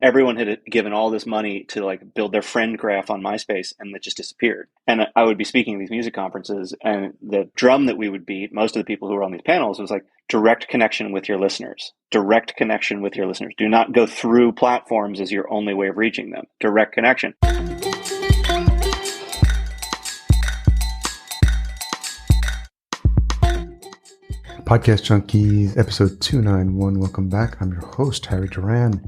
Everyone had given all this money to like build their friend graph on MySpace, and it just disappeared. And I would be speaking at these music conferences, and the drum that we would beat, most of the people who were on these panels, was like direct connection with your listeners. Direct connection with your listeners. Do not go through platforms as your only way of reaching them. Direct connection. Podcast Junkies, episode 291. Welcome back. I'm your host, Harry Duran.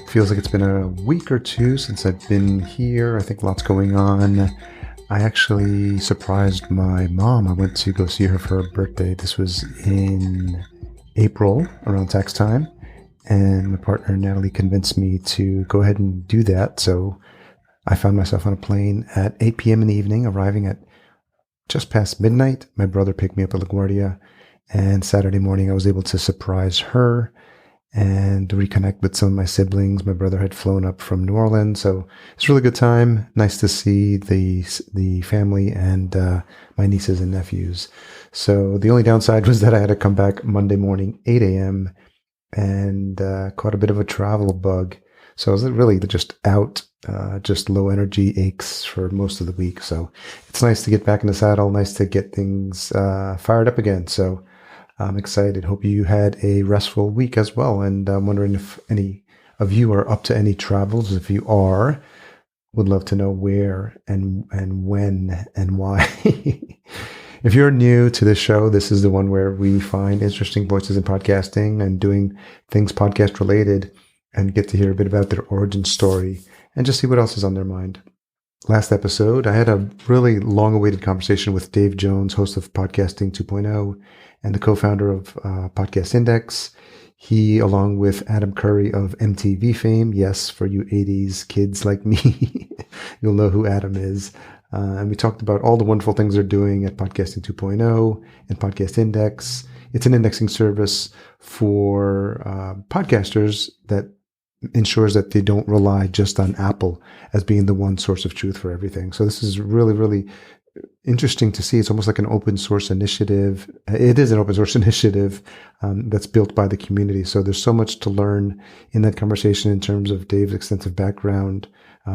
Feels like it's been a week or two since I've been here. I think lots going on. I actually surprised my mom. I went to go see her for her birthday. This was in April, around tax time. And my partner, Natalie, convinced me to go ahead and do that. So I found myself on a plane at 8 p.m. in the evening, arriving at just past midnight. My brother picked me up at LaGuardia. And Saturday morning, I was able to surprise her and reconnect with some of my siblings. My brother had flown up from New Orleans, so it's a really good time. Nice to see the family and my nieces and nephews. So the only downside was that I had to come back Monday morning, 8 a.m., and caught a bit of a travel bug. So I was really just out, just low energy aches for most of the week. So it's nice to get back in the saddle, nice to get things fired up again. So I'm excited. Hope you had a restful week as well. And I'm wondering if any of you are up to any travels. If you are, would love to know where and when and why. If you're new to this show, this is the one where we find interesting voices in podcasting and doing things podcast related and get to hear a bit about their origin story and just see what else is on their mind. Last episode, I had a really long-awaited conversation with Dave Jones, host of Podcasting 2.0 and the co-founder of Podcast Index. He, along with Adam Curry of MTV fame, yes, for you 80s kids like me, you'll know who Adam is. And we talked about all the wonderful things they're doing at Podcasting 2.0 and Podcast Index. It's an indexing service for podcasters that ensures that they don't rely just on Apple as being the one source of truth for everything. So this is really, really interesting to see. It's almost like an open source initiative. It is an open source initiative that's built by the community. So there's so much to learn in that conversation in terms of Dave's extensive background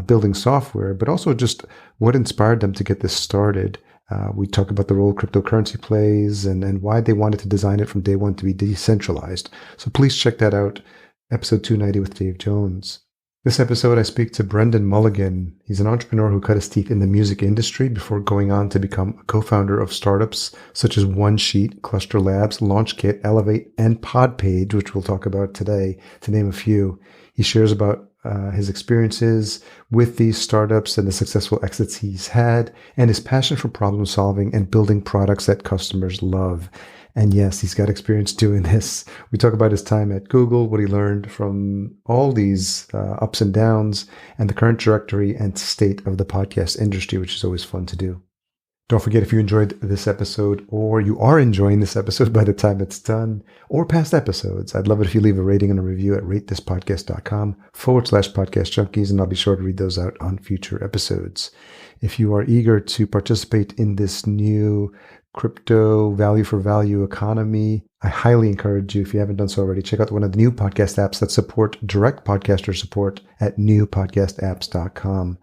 building software, but also just what inspired them to get this started. We talk about the role cryptocurrency plays and why they wanted to design it from day one to be decentralized. So please check that out. Episode 290 with Dave Jones. This episode, I speak to Brenden Mulligan. He's an entrepreneur who cut his teeth in the music industry before going on to become a co-founder of startups such as Onesheet, Cluster Labs, LaunchKit, Elevate, and PodPage, which we'll talk about today, to name a few. He shares about his experiences with these startups and the successful exits he's had, and his passion for problem solving and building products that customers love. And yes, he's got experience doing this. We talk about his time at Google, what he learned from all these ups and downs, and the current trajectory and state of the podcast industry, which is always fun to do. Don't forget, if you enjoyed this episode, or you are enjoying this episode by the time it's done, or past episodes, I'd love it if you leave a rating and a review at ratethispodcast.com/podcast junkies, and I'll be sure to read those out on future episodes. If you are eager to participate in this new crypto value for value economy, I highly encourage you, if you haven't done so already, check out one of the new podcast apps that support direct podcaster support at newpodcastapps.com.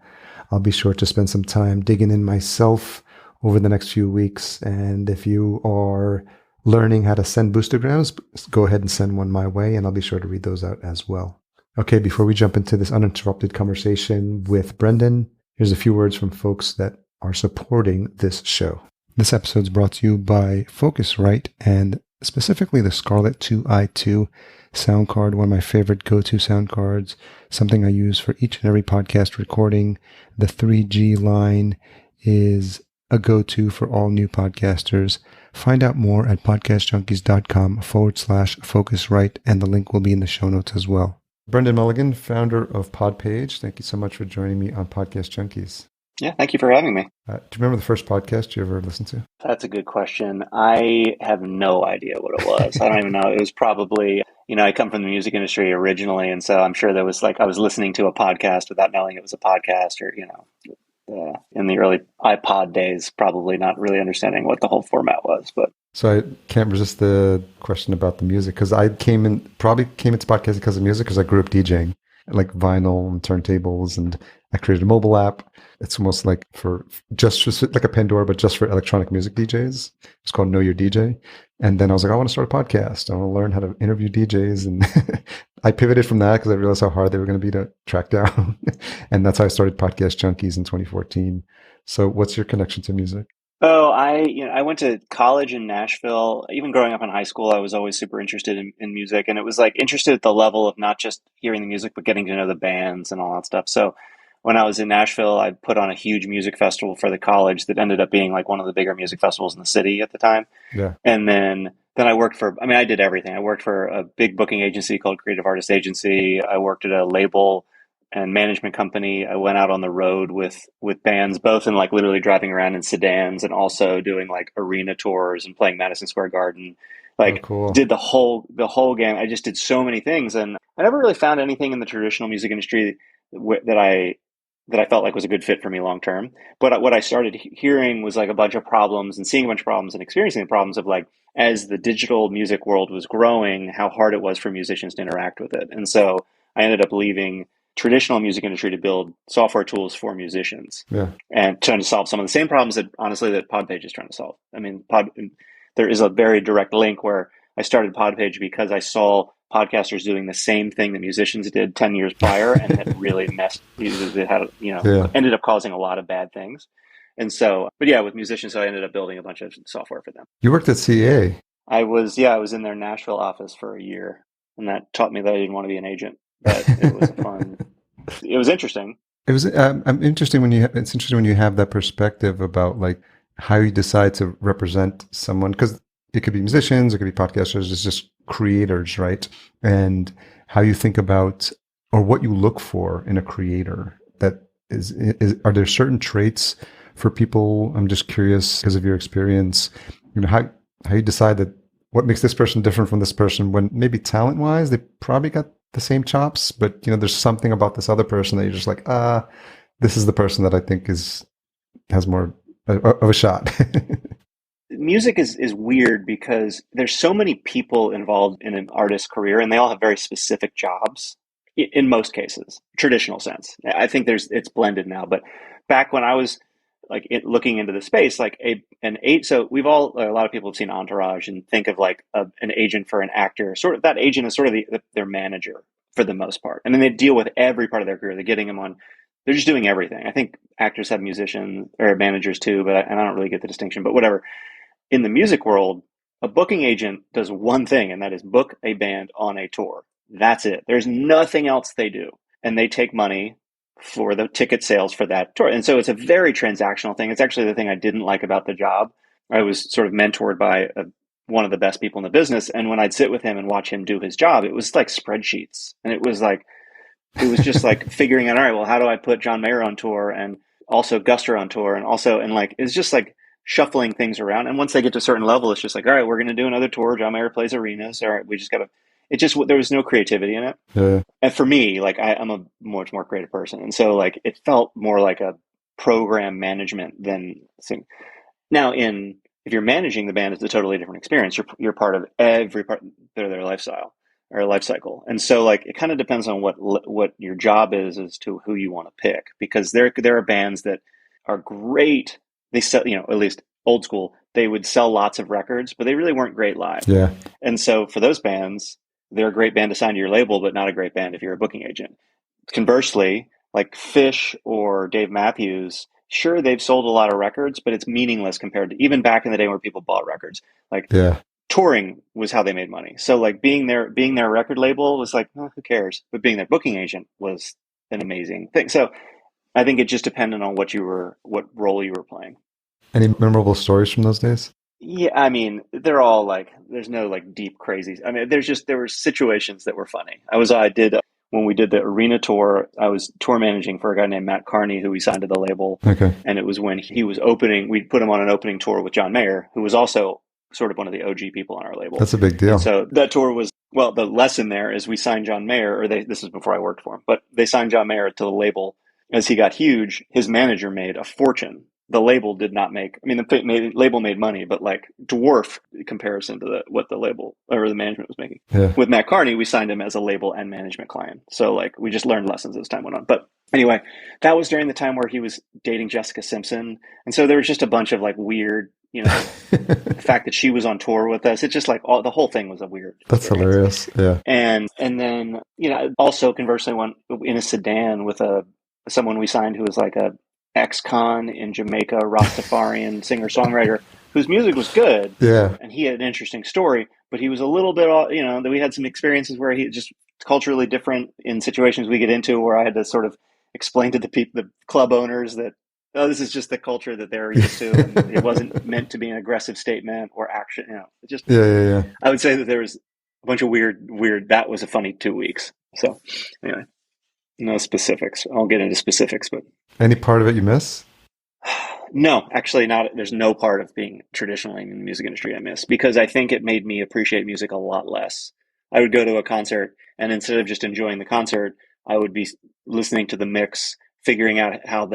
I'll be sure to spend some time digging in myself over the next few weeks. And if you are learning how to send boostergrams, go ahead and send one my way, and I'll be sure to read those out as well. Okay, before we jump into this uninterrupted conversation with Brenden, here's a few words from folks that are supporting this show. This episode is brought to you by Focusrite and specifically the Scarlett 2i2 sound card, one of my favorite go-to sound cards, something I use for each and every podcast recording. The 3G line is a go-to for all new podcasters. Find out more at podcastjunkies.com/Focusrite, and the link will be in the show notes as well. Brenden Mulligan, founder of PodPage. Thank you so much for joining me on Podcast Junkies. Yeah, thank you for having me. Do you remember the first podcast you ever listened to? That's a good question. I have no idea what it was. I don't even know. It was probably, I come from the music industry originally, and so I'm sure there was I was listening to a podcast without knowing it was a podcast, or, in the early iPod days, probably not really understanding what the whole format was. But so I can't resist the question about the music, because I came into podcasting because of music, because I grew up DJing. like vinyl and turntables, and I created a mobile app. It's almost like for like a Pandora, but just for electronic music DJs. It's called Know Your DJ. And then I was like, I want to start a podcast. I want to learn how to interview DJs. And I pivoted from that because I realized how hard they were going to be to track down. And that's how I started Podcast Junkies in 2014. So what's your connection to music? Oh, I went to college in Nashville. Even growing up in high school, I was always super interested in music, and it was like interested at the level of not just hearing the music, but getting to know the bands and all that stuff. So when I was in Nashville, I put on a huge music festival for the college that ended up being like one of the bigger music festivals in the city at the time. Yeah. And then I worked for, I mean, I did everything. I worked for a big booking agency called Creative Artist Agency. I worked at a label and management company. I went out on the road with bands, both in like literally driving around in sedans and also doing like arena tours and playing Madison Square Garden. Oh, Like cool. did the whole game. I just did so many things, and I never really found anything in the traditional music industry that I felt like was a good fit for me long term. But what I started hearing was like a bunch of problems and seeing a bunch of problems and experiencing the problems of like as the digital music world was growing, how hard it was for musicians to interact with it. And so I ended up leaving traditional music industry to build software tools for musicians Yeah. and trying to solve some of the same problems that honestly that PodPage is trying to solve. I mean, there is a very direct link where I started PodPage because I saw podcasters doing the same thing that musicians did 10 years prior, and that really it had, Yeah. ended up causing a lot of bad things. And so, but yeah, with musicians, so I ended up building a bunch of software for them. You worked at CA. I was in their Nashville office for a year, and that taught me that I didn't want to be an agent, but it was interesting. It was it's interesting when you have that perspective about like how you decide to represent someone, because it could be musicians, it could be podcasters, it's just creators, right? And how you think about or what you look for in a creator. That is are there certain traits for people? I'm just curious because of your experience, how you decide that what makes this person different from this person, when maybe talent wise they probably got the same chops, but there's something about this other person that you're just like, this is the person that I think has more of a shot. Music is weird because there's so many people involved in an artist's career, and they all have very specific jobs in most cases, traditional sense. I think it's blended now, but back when I was like looking into the space, like so a lot of people have seen Entourage and think of like an agent for an actor. Sort of that agent is sort of their manager for the most part, and then they deal with every part of their career. They're getting them on. They're just doing everything. I think actors have musicians or managers too, and I don't really get the distinction. But whatever. In the music world, a booking agent does one thing, and that is book a band on a tour. That's it. There's nothing else they do. And they take money for the ticket sales for that tour. And so it's a very transactional thing. It's actually the thing I didn't like about the job. I was sort of mentored by one of the best people in the business. And when I'd sit with him and watch him do his job, it was like spreadsheets. And it was just like figuring out, all right, well, how do I put John Mayer on tour and also Guster on tour? And like, it's just like shuffling things around. And once they get to a certain level, it's just like, all right, we're going to do another tour. John Mayer plays arenas. All right, we just got to, there was no creativity in it. Yeah. And for me, like I'm a much more creative person. And so like, it felt more like a program management than now if you're managing the band, it's a totally different experience. You're part of every part of their lifestyle or life cycle. And so like, it kind of depends on what your job is as to who you want to pick, because there are bands that are great. They sell, at least old school, they would sell lots of records, but they really weren't great live. Yeah. And so for those bands, they're a great band to sign to your label, but not a great band if you're a booking agent. Conversely, like Fish or Dave Matthews, sure, they've sold a lot of records, but it's meaningless compared to even back in the day where people bought records. Like touring was how they made money. So like being their record label was like, who cares? But being their booking agent was an amazing thing. So I think it just depended on what role you were playing. Any memorable stories from those days? Yeah, I mean, they're all like, there's no like deep crazy. I mean, there were situations that were funny. When we did the arena tour, I was tour managing for a guy named Matt Carney, who we signed to the label. Okay. And it was when he was opening, we put him on an opening tour with John Mayer, who was also sort of one of the OG people on our label. That's a big deal. And so that tour was, well, the lesson there is we signed John Mayer, this is before I worked for him, but they signed John Mayer to the label. As he got huge, his manager made a fortune. the label did not make, I mean, the label made money, but like dwarf comparison to what the label or the management was making. Yeah. With Matt Carney, we signed him as a label and management client. So like we just learned lessons as time went on. But anyway, that was during the time where he was dating Jessica Simpson. And so there was just a bunch of like weird, the fact that she was on tour with us, it's just like the whole thing was a weird That's experience. hilarious. Yeah. And then, also conversely went in a sedan with someone we signed who was like a ex-con in Jamaica, Rastafarian singer-songwriter whose music was good. Yeah. And he had an interesting story, but he was a little bit, that we had some experiences where he just culturally different in situations we get into where I had to sort of explain to the club owners that, oh, this is just the culture that they're used to, and it wasn't meant to be an aggressive statement or action. Yeah. I would say that there was a bunch of weird. That was a funny 2 weeks. So anyway, no specifics. I won't get into specifics, but any part of it you miss? No, actually not. There's no part of being traditionally in the music industry I miss, because I think it made me appreciate music a lot less. I would go to a concert, and instead of just enjoying the concert, I would be listening to the mix, figuring out how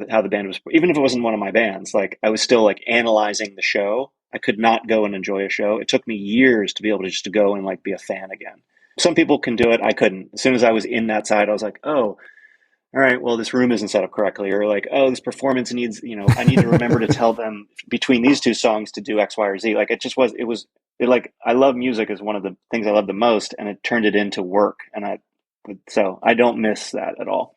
how the band was, even if it wasn't one of my bands, like I was still like analyzing the show. I could not go and enjoy a show. It took me years to be able to just to go and like be a fan again. Some people can do it. I couldn't. As soon as I was in that side, I was like, oh, all right, well, this room isn't set up correctly, or like, oh, this performance needs, I need to remember to tell them between these two songs to do X, Y, or Z. Like like, I love music is one of the things I love the most, and it turned it into work. So I don't miss that at all.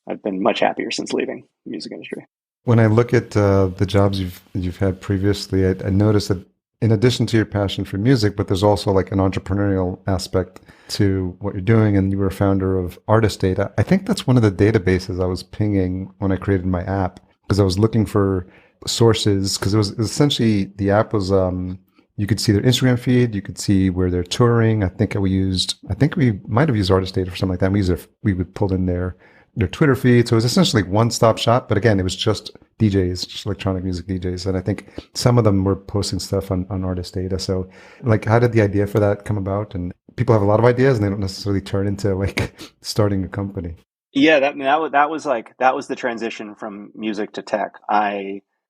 I've been much happier since leaving the music industry. When I look at the jobs you've had previously, I noticed that in addition to your passion for music, but there's also like an entrepreneurial aspect to what you're doing, and you were a founder of Artist Data. I think that's one of the databases I was pinging when I created my app, because I was looking for sources, because it was essentially, the app was you could see their Instagram feed, you could see where they're touring. I think we might have used Artist Data for something like that. We would pull in their Twitter feed. So it was essentially one-stop shop. But again, it was just DJs, just electronic music DJs. And I think some of them were posting stuff on Artist Data. So like, how did the idea for that come about? And people have a lot of ideas and they don't necessarily turn into like starting a company. Yeah, that was the transition from music to tech.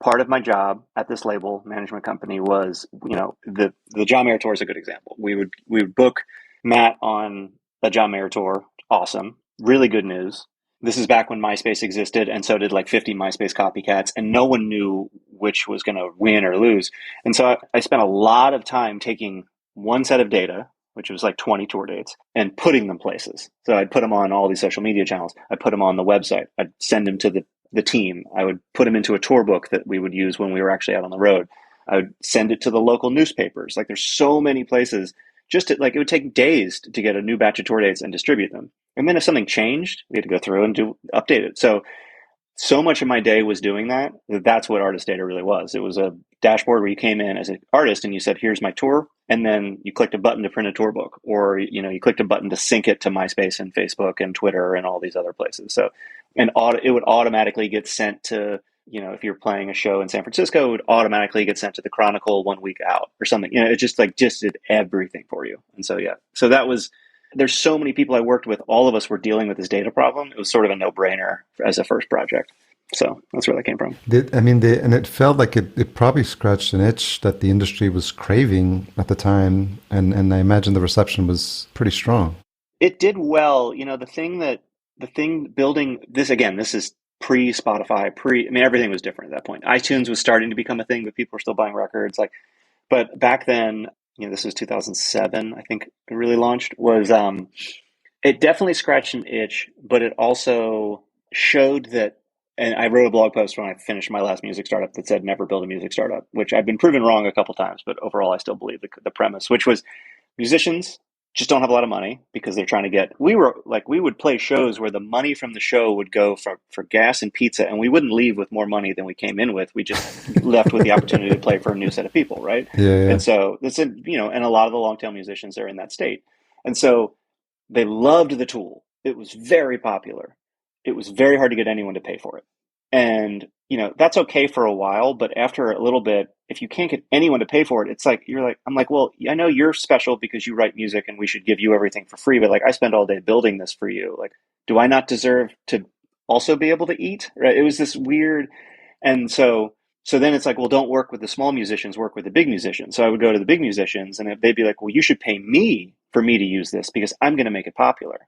Part of my job at this label management company was, the John Mayer tour is a good example. We would book Matt on a John Mayer tour. Awesome. Really good news. This is back when MySpace existed, and so did like 50 MySpace copycats, and no one knew which was going to win or lose. And so I spent a lot of time taking one set of data, which was like 20 tour dates, and putting them places. So I'd put them on all these social media channels. I'd put them on the website. I'd send them to the team. I would put them into a tour book that we would use when we were actually out on the road. I would send it to the local newspapers. Like, there's so many places. It would take days to get a new batch of tour dates and distribute them. And then if something changed, we had to go through and update it. So much of my day was doing that. That's what Artist Data really was. It was a dashboard where you came in as an artist and you said, here's my tour. And then you clicked a button to print a tour book, or, you clicked a button to sync it to MySpace and Facebook and Twitter and all these other places. And it would automatically get sent to, if you're playing a show in San Francisco, it would automatically get sent to the Chronicle 1 week out or something. It just did everything for you. And so that was, there's so many people I worked with. All of us were dealing with this data problem. It was sort of a no-brainer as a first project. So that's where that came from. And it felt like it probably scratched an itch that the industry was craving at the time. And I imagine the reception was pretty strong. It did well. The thing building this, again, this is pre-Spotify, everything was different at that point. iTunes was starting to become a thing, but people were still buying records. But back then, this was 2007, I think it really launched, it definitely scratched an itch, but it also showed that, and I wrote a blog post when I finished my last music startup that said, never build a music startup, which I've been proven wrong a couple times, but overall I still believe the premise, which was musicians just don't have a lot of money because they're trying to we would play shows where the money from the show would go for gas and pizza, and we wouldn't leave with more money than we came in with. We just left with the opportunity to play for a new set of people, right? Yeah. And so and a lot of the long tail musicians are in that state. And so they loved the tool. It was very popular. It was very hard to get anyone to pay for it. And, that's okay for a while, but after a little bit, if you can't get anyone to pay for it, I'm like, well, I know you're special because you write music and we should give you everything for free, but I spend all day building this for you. Do I not deserve to also be able to eat? Right? It was this weird, And so then it's like, well, don't work with the small musicians, work with the big musicians. So I would go to the big musicians and they'd be like, well, you should pay me for me to use this because I'm going to make it popular.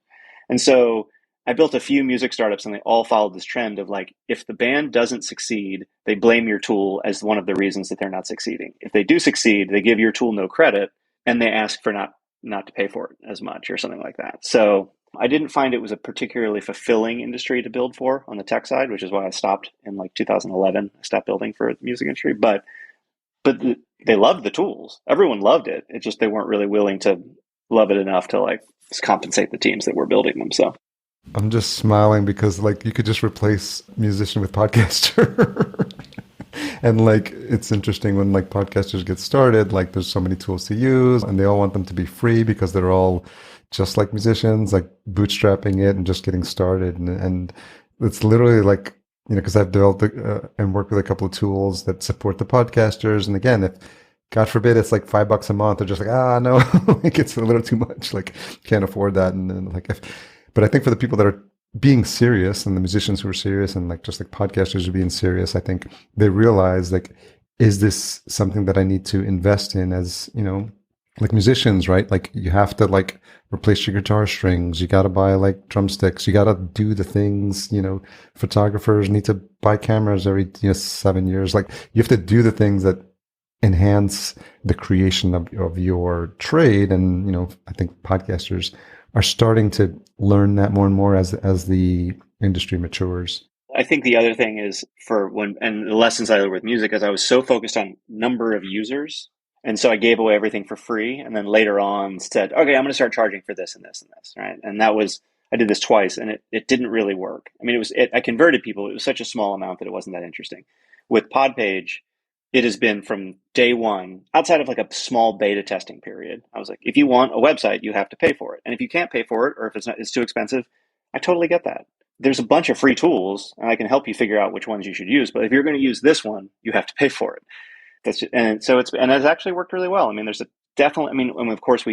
And so I built a few music startups and they all followed this trend of like, if the band doesn't succeed, they blame your tool as one of the reasons that they're not succeeding. If they do succeed, they give your tool no credit and they ask for not to pay for it as much or something like that. So I didn't find it was a particularly fulfilling industry to build for on the tech side, which is why I stopped in like 2011. I stopped building for the music industry, but they loved the tools. Everyone loved it. It's just they weren't really willing to love it enough to like compensate the teams that were building them. So I'm just smiling because like you could just replace musician with podcaster. And like it's interesting when like podcasters get started, like there's so many tools to use and they all want them to be free because they're all just like musicians, like bootstrapping it and just getting started. And it's literally like, because I've developed and worked with a couple of tools that support the podcasters. And again, if God forbid it's like $5 a month, they're just like, no, like it's a little too much, like can't afford that. And then like, but I think for the people that are being serious and the musicians who are serious and like just like podcasters who are being serious, I think they realize like, is this something that I need to invest in as, like musicians, right? Like you have to like replace your guitar strings. You got to buy like drumsticks. You got to do the things, photographers need to buy cameras every 7 years. Like you have to do the things that enhance the creation of your trade. And, I think podcasters are starting to learn that more and more as the industry matures. I think the other thing is and the lessons I learned with music is I was so focused on number of users. And so I gave away everything for free. And then later on said, okay, I'm going to start charging for this and this and this. Right. And I did this twice and it didn't really work. I mean, I converted people. It was such a small amount that it wasn't that interesting. With PodPage, it has been from day one, outside of like a small beta testing period. I was like, if you want a website, you have to pay for it. And if you can't pay for it, or if it's too expensive, I totally get that. There's a bunch of free tools and I can help you figure out which ones you should use. But if you're going to use this one, you have to pay for it. And it's actually worked really well. I mean, and of course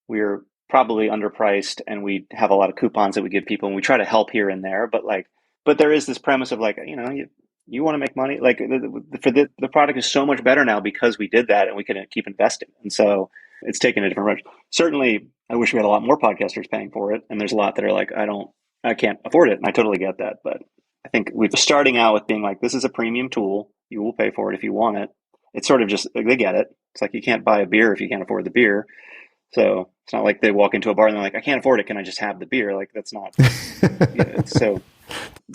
we're probably underpriced and we have a lot of coupons that we give people and we try to help here and there, but there is this premise of like, you want to make money, like the product is so much better now because we did that and we can keep investing. And so it's taken a different approach. Certainly I wish we had a lot more podcasters paying for it. And there's a lot that are like, I can't afford it. And I totally get that. But I think we're starting out with being like, this is a premium tool. You will pay for it if you want it. It's sort of just, they get it. It's like you can't buy a beer if you can't afford the beer. So it's not like they walk into a bar and they're like, I can't afford it. Can I just have the beer? Like that's not. So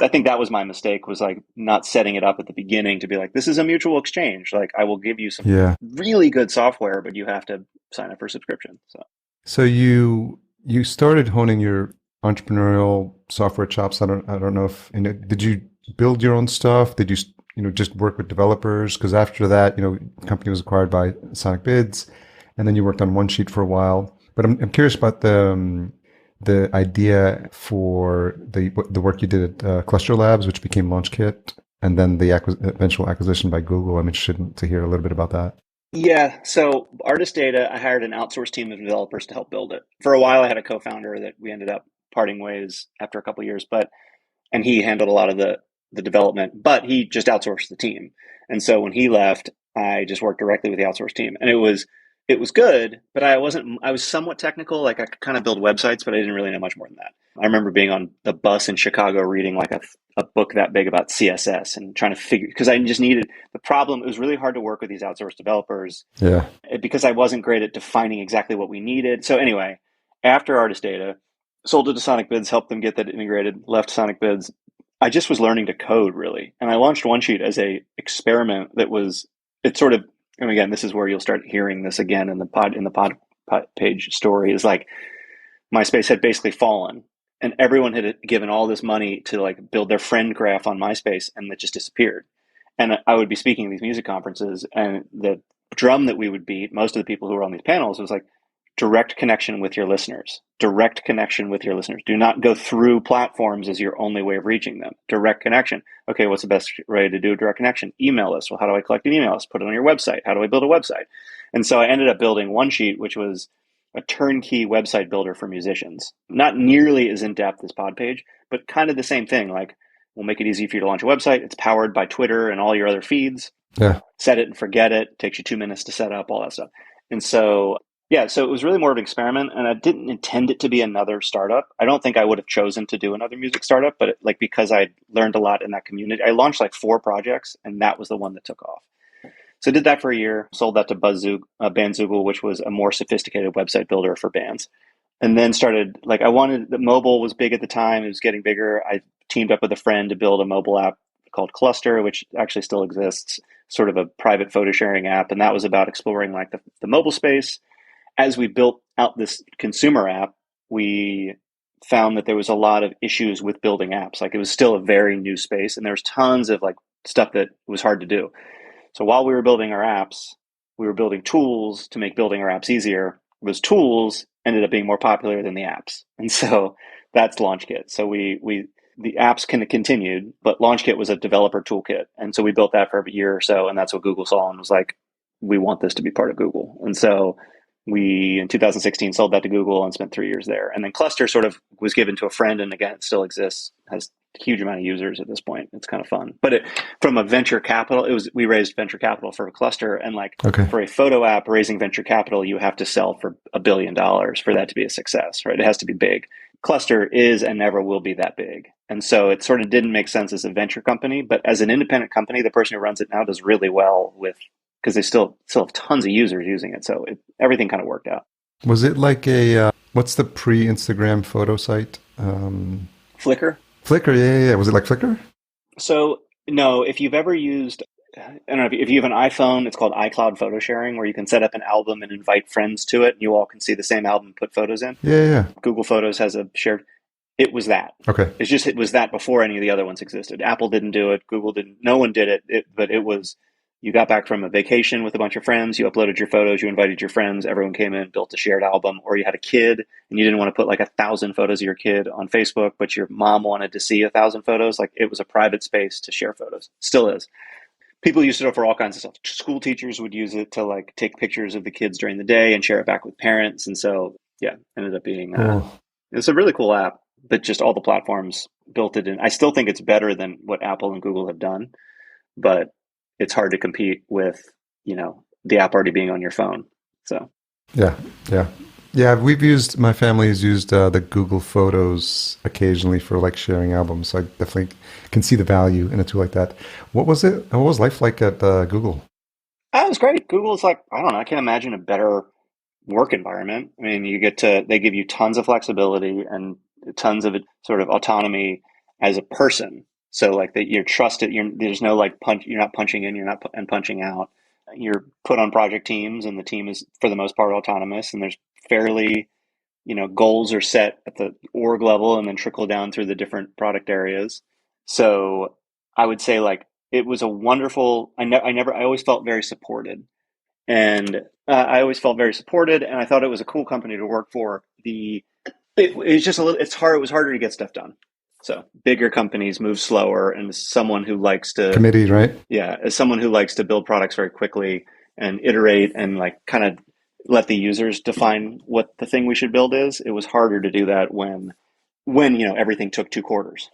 I think that was my mistake, was like not setting it up at the beginning to be like, this is a mutual exchange. Like I will give you some really good software, but you have to sign up for a subscription. So you started honing your entrepreneurial software chops. I don't know if, did you build your own stuff? Did you just work with developers? Because after that, the company was acquired by Sonic Bids, and then you worked on Onesheet for a while. But I'm curious about the idea for the work you did at Cluster Labs, which became LaunchKit, and then the eventual acquisition by Google. I'm interested to hear a little bit about that. Yeah. So Artist Data, I hired an outsourced team of developers to help build it. For a while, I had a co-founder that we ended up parting ways after a couple of years, and he handled a lot of the development, but he just outsourced the team. And so when he left, I just worked directly with the outsourced team, and it was good, but I was somewhat technical. Like I could kind of build websites, but I didn't really know much more than that. I remember being on the bus in Chicago reading like a book that big about CSS and trying to figure, because I just needed the problem. It was really hard to work with these outsourced developers because I wasn't great at defining exactly what we needed. So anyway, after Artist Data, sold it to Sonic Bids, helped them get that integrated, left Sonic Bids. I just was learning to code really. And I launched Onesheet as a experiment and again, this is where you'll start hearing this again in the PodPage story, is like MySpace had basically fallen and everyone had given all this money to like build their friend graph on MySpace, and it just disappeared. And I would be speaking at these music conferences, and the drum that we would beat, most of the people who were on these panels, was like, direct connection with your listeners. Direct connection with your listeners. Do not go through platforms as your only way of reaching them. Direct connection. Okay, what's the best way to do a direct connection? Email list. Well, how do I collect an email list? Put it on your website. How do I build a website? And so I ended up building Onesheet, which was a turnkey website builder for musicians. Not nearly as in-depth as PodPage, but kind of the same thing. Like We'll make it easy for you to launch a website. It's powered by Twitter and all your other feeds. Yeah. Set it and forget it. Takes you 2 minutes to set up, all that stuff. And so, yeah, so it was really more of an experiment, and I didn't intend it to be another startup. I don't think I would have chosen to do another music startup, but because I learned a lot in that community, I launched like 4 projects, and that was the one that took off. So I did that for a year, sold that to Bandzoogle, which was a more sophisticated website builder for bands. And then started, the mobile was big at the time. It was getting bigger. I teamed up with a friend to build a mobile app called Cluster, which actually still exists, sort of a private photo sharing app. And that was about exploring like the mobile space. As we built out this consumer app, we found that there was a lot of issues with building apps. Like it was still a very new space, and there was tons of like stuff that was hard to do. So while we were building our apps, we were building tools to make building our apps easier. Those tools ended up being more popular than the apps. And so that's LaunchKit. So the apps kind of continued, but LaunchKit was a developer toolkit. And so we built that for a year or so, and that's what Google saw and was like, we want this to be part of Google. And so we, in 2016, sold that to Google and spent 3 years there. And then Cluster sort of was given to a friend, and again, it still exists, has a huge amount of users at this point. It's kind of fun. But from a venture capital, we raised venture capital for a Cluster, and for a photo app, raising venture capital, you have to sell for $1 billion for that to be a success, right? It has to be big. Cluster is and never will be that big. And so it sort of didn't make sense as a venture company, but as an independent company, the person who runs it now does really well because they still have tons of users using it. So everything kind of worked out. Was it like what's the pre-Instagram photo site? Flickr? Flickr, yeah. Was it like Flickr? So no, if you've ever used, I don't know, if you have an iPhone, it's called iCloud photo sharing, where you can set up an album and invite friends to it, and you all can see the same album and put photos in. Yeah. Google Photos has a shared. It was that. Okay. It was that before any of the other ones existed. Apple didn't do it. Google didn't. No one did it. But it was, you got back from a vacation with a bunch of friends, you uploaded your photos, you invited your friends, everyone came in, built a shared album, or you had a kid and you didn't want to put like 1,000 photos of your kid on Facebook, but your mom wanted to see 1,000 photos. Like it was a private space to share photos. Still is. People used it for all kinds of stuff. School teachers would use it to like take pictures of the kids during the day and share it back with parents. And so, yeah, ended up being, it's a really cool app, but just all the platforms built it in. I still think it's better than what Apple and Google have done, but it's hard to compete with, the app already being on your phone. So, yeah. My family has used the Google Photos occasionally for like sharing albums. So I definitely can see the value in a tool like that. What was life like at Google? It was great. Google is like, I don't know, I can't imagine a better work environment. I mean, they give you tons of flexibility and tons of sort of autonomy as a person. So like that you're trusted, there's no like you're not punching in, you're not punching out. You're put on project teams, and the team is for the most part autonomous, and there's fairly, goals are set at the org level and then trickle down through the different product areas. So I would say like it was a wonderful, I always felt very supported. And I always felt very supported, and I thought it was a cool company to work for. It's just it was harder to get stuff done. So bigger companies move slower, and as someone who likes to committee, right? Yeah, as someone who likes to build products very quickly and iterate and like kind of let the users define what the thing we should build is, it was harder to do that when everything took 2 quarters.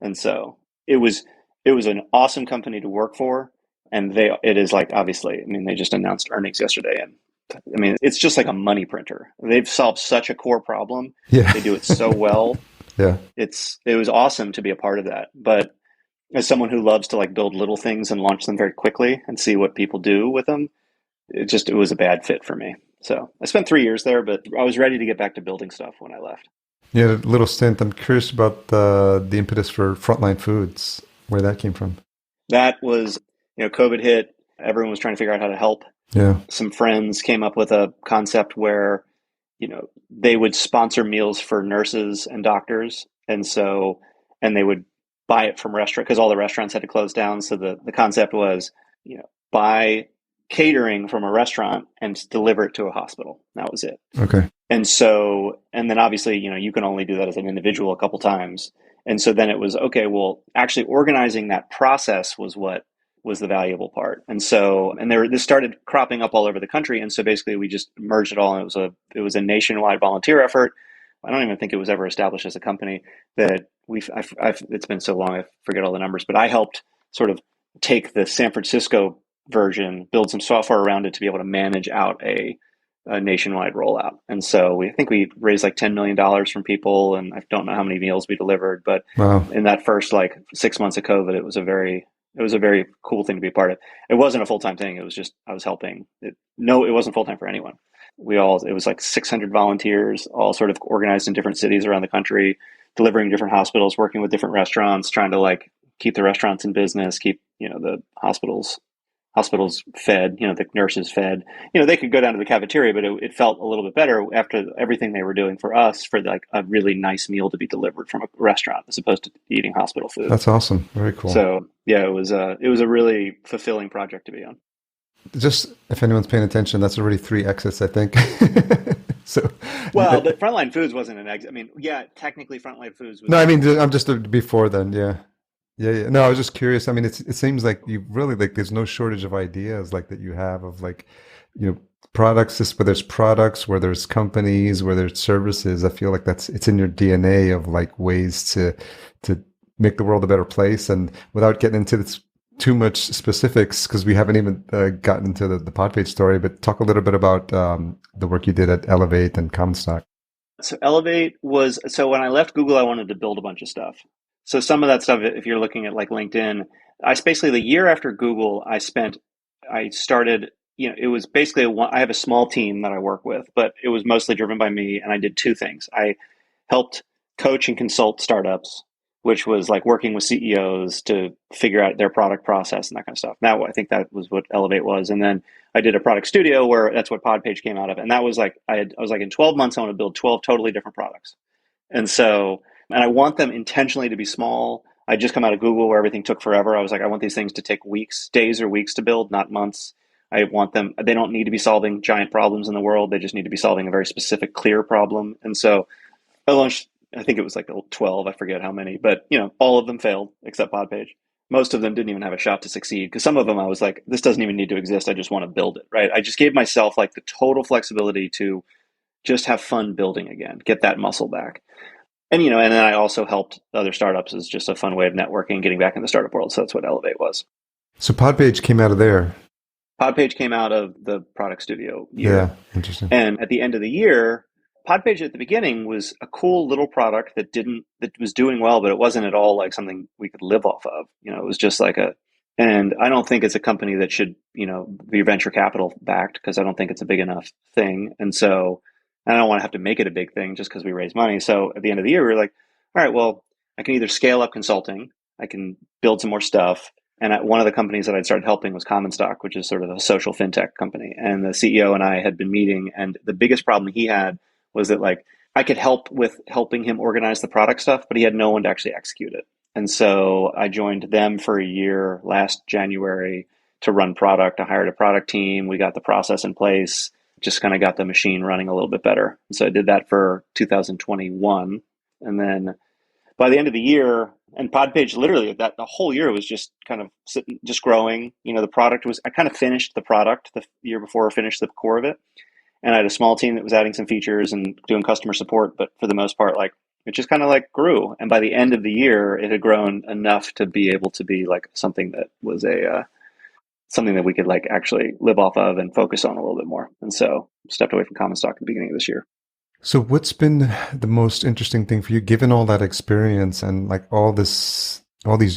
And so it was an awesome company to work for, and it is like, obviously, I mean, they just announced earnings yesterday, and I mean, it's just like a money printer. They've solved such a core problem. Yeah. They do it so well. Yeah. It was awesome to be a part of that. But as someone who loves to like build little things and launch them very quickly and see what people do with them, it was a bad fit for me. So I spent 3 years there, but I was ready to get back to building stuff when I left. Yeah, a little stint. I'm curious about the impetus for Frontline Foods, where that came from. That was, COVID hit. Everyone was trying to figure out how to help. Yeah. Some friends came up with a concept where, they would sponsor meals for nurses and doctors. And they would buy it from restaurants because all the restaurants had to close down. So the concept was, buy catering from a restaurant and deliver it to a hospital. That was it. Okay. And then obviously, you can only do that as an individual a couple times. And so then it was, okay, well, actually organizing that process was what was the valuable part. And this started cropping up all over the country. And so basically we just merged it all, and it was a nationwide volunteer effort. I don't even think it was ever established as a company, that it's been so long, I forget all the numbers, but I helped sort of take the San Francisco version, build some software around it to be able to manage out a nationwide rollout. And so I think we raised like $10 million from people, and I don't know how many meals we delivered, but Wow. in that first like 6 months of COVID, it was a very cool thing to be a part of. It wasn't a full-time thing. It was just, I was helping. It wasn't full-time for anyone. It was like 600 volunteers, all sort of organized in different cities around the country, delivering different hospitals, working with different restaurants, trying to like keep the restaurants in business, keep, the hospitals fed, the nurses fed. They could go down to the cafeteria, but it felt a little bit better after everything they were doing for us, for like a really nice meal to be delivered from a restaurant as opposed to eating hospital food. That's awesome. Very cool. So yeah, it was a really fulfilling project to be on. Just if anyone's paying attention, that's already 3 exits, I think. So, well, but Frontline Foods wasn't an exit. I mean, yeah, technically Frontline Foods was. No, I mean, I'm just before then. Yeah. Yeah. No, I was just curious. I mean, it seems like you really like, there's no shortage of ideas like that you have of like, products, where there's products, where there's companies, where there's services. I feel like it's in your DNA of like ways to make the world a better place. And without getting into this too much specifics, because we haven't even gotten into the PodPage story, but talk a little bit about the work you did at Elevate and Comstock. So Elevate so when I left Google, I wanted to build a bunch of stuff. So some of that stuff, if you're looking at like LinkedIn, basically the year after Google, I started, it was basically I have a small team that I work with, but it was mostly driven by me. And I did 2 things. I helped coach and consult startups, which was like working with CEOs to figure out their product process and that kind of stuff. Now, I think that was what Elevate was. And then I did a product studio where that's what PodPage came out of. And that was like, I was like, in 12 months, I want to build 12 totally different products. And I want them intentionally to be small. I just come out of Google where everything took forever. I was like, I want these things to take days or weeks to build, not months. I want them, they don't need to be solving giant problems in the world. They just need to be solving a very specific, clear problem. And so I launched, I think it was like 12, I forget how many, but all of them failed except PodPage. Most of them didn't even have a shot to succeed, because some of them I was like, this doesn't even need to exist. I just want to build it, right? I just gave myself like the total flexibility to just have fun building again, get that muscle back. And, and then I also helped other startups as just a fun way of networking, getting back in the startup world. So that's what Elevate was. So PodPage came out of there. PodPage came out of the product studio year. Yeah, interesting. And at the end of the year, PodPage at the beginning was a cool little product that was doing well, but it wasn't at all like something we could live off of. It was just like and I don't think it's a company that should, be venture capital backed, because I don't think it's a big enough thing. And so I don't want to have to make it a big thing just because we raise money. So at the end of the year, we were like, all right, well, I can either scale up consulting, I can build some more stuff. And one of the companies that I'd started helping was Commonstock, which is sort of a social fintech company. And the CEO and I had been meeting, and the biggest problem he had was that like I could help with helping him organize the product stuff, but he had no one to actually execute it. And so I joined them for a year last January to run product. I hired a product team. We got the process in place, just kind of got the machine running a little bit better. And so I did that for 2021. And then by the end of the year, and PodPage, literally the whole year was just kind of sitting, just growing. The product I kind of finished the product the year before I finished the core of it. And I had a small team that was adding some features and doing customer support. But for the most part, like it just kind of like grew. And by the end of the year, it had grown enough to be able to be like something that was something that we could like actually live off of and focus on a little bit more. And so stepped away from Commonstock at the beginning of this year. So what's been the most interesting thing for you, given all that experience and like all these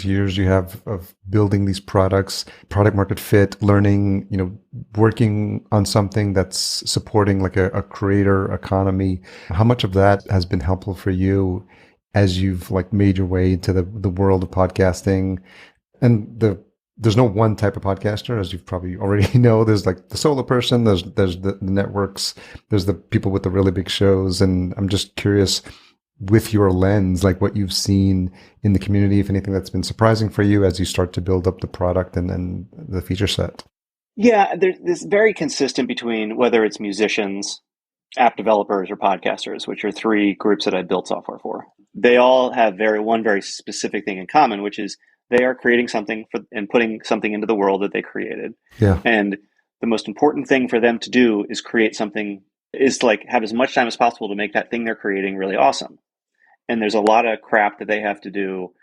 years you have of building these products, product market fit, learning, working on something that's supporting like a creator economy? How much of that has been helpful for you as you've like made your way into the world of podcasting? And there's no one type of podcaster, as you probably already know. There's like the solo person, there's the networks, there's the people with the really big shows. And I'm just curious, with your lens, like what you've seen in the community, if anything that's been surprising for you as you start to build up the product and then the feature set. Yeah, there's very consistent between whether it's musicians, app developers, or podcasters, which are 3 groups that I built software for. They all have one very specific thing in common, which is they are creating something and putting something into the world that they created. Yeah. And the most important thing for them to do is create something is to like have as much time as possible to make that thing they're creating really awesome. And there's a lot of crap that they have to do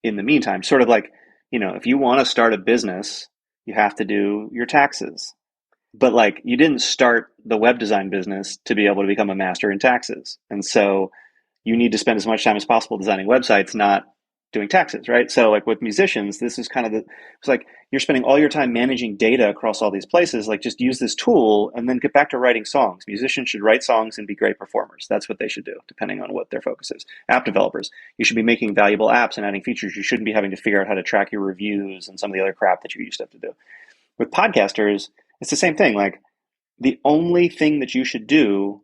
in the meantime. Sort of like, if you want to start a business, you have to do your taxes. But like, you didn't start the web design business to be able to become a master in taxes. And so you need to spend as much time as possible designing websites, not doing taxes, right? So like with musicians, this is kind of it's like you're spending all your time managing data across all these places. Like, just use this tool and then get back to writing songs. Musicians should write songs and be great performers. That's what they should do, depending on what their focus is. App developers, you should be making valuable apps and adding features. You shouldn't be having to figure out how to track your reviews and some of the other crap that you used to have to do. With podcasters, it's the same thing. Like, the only thing that you should do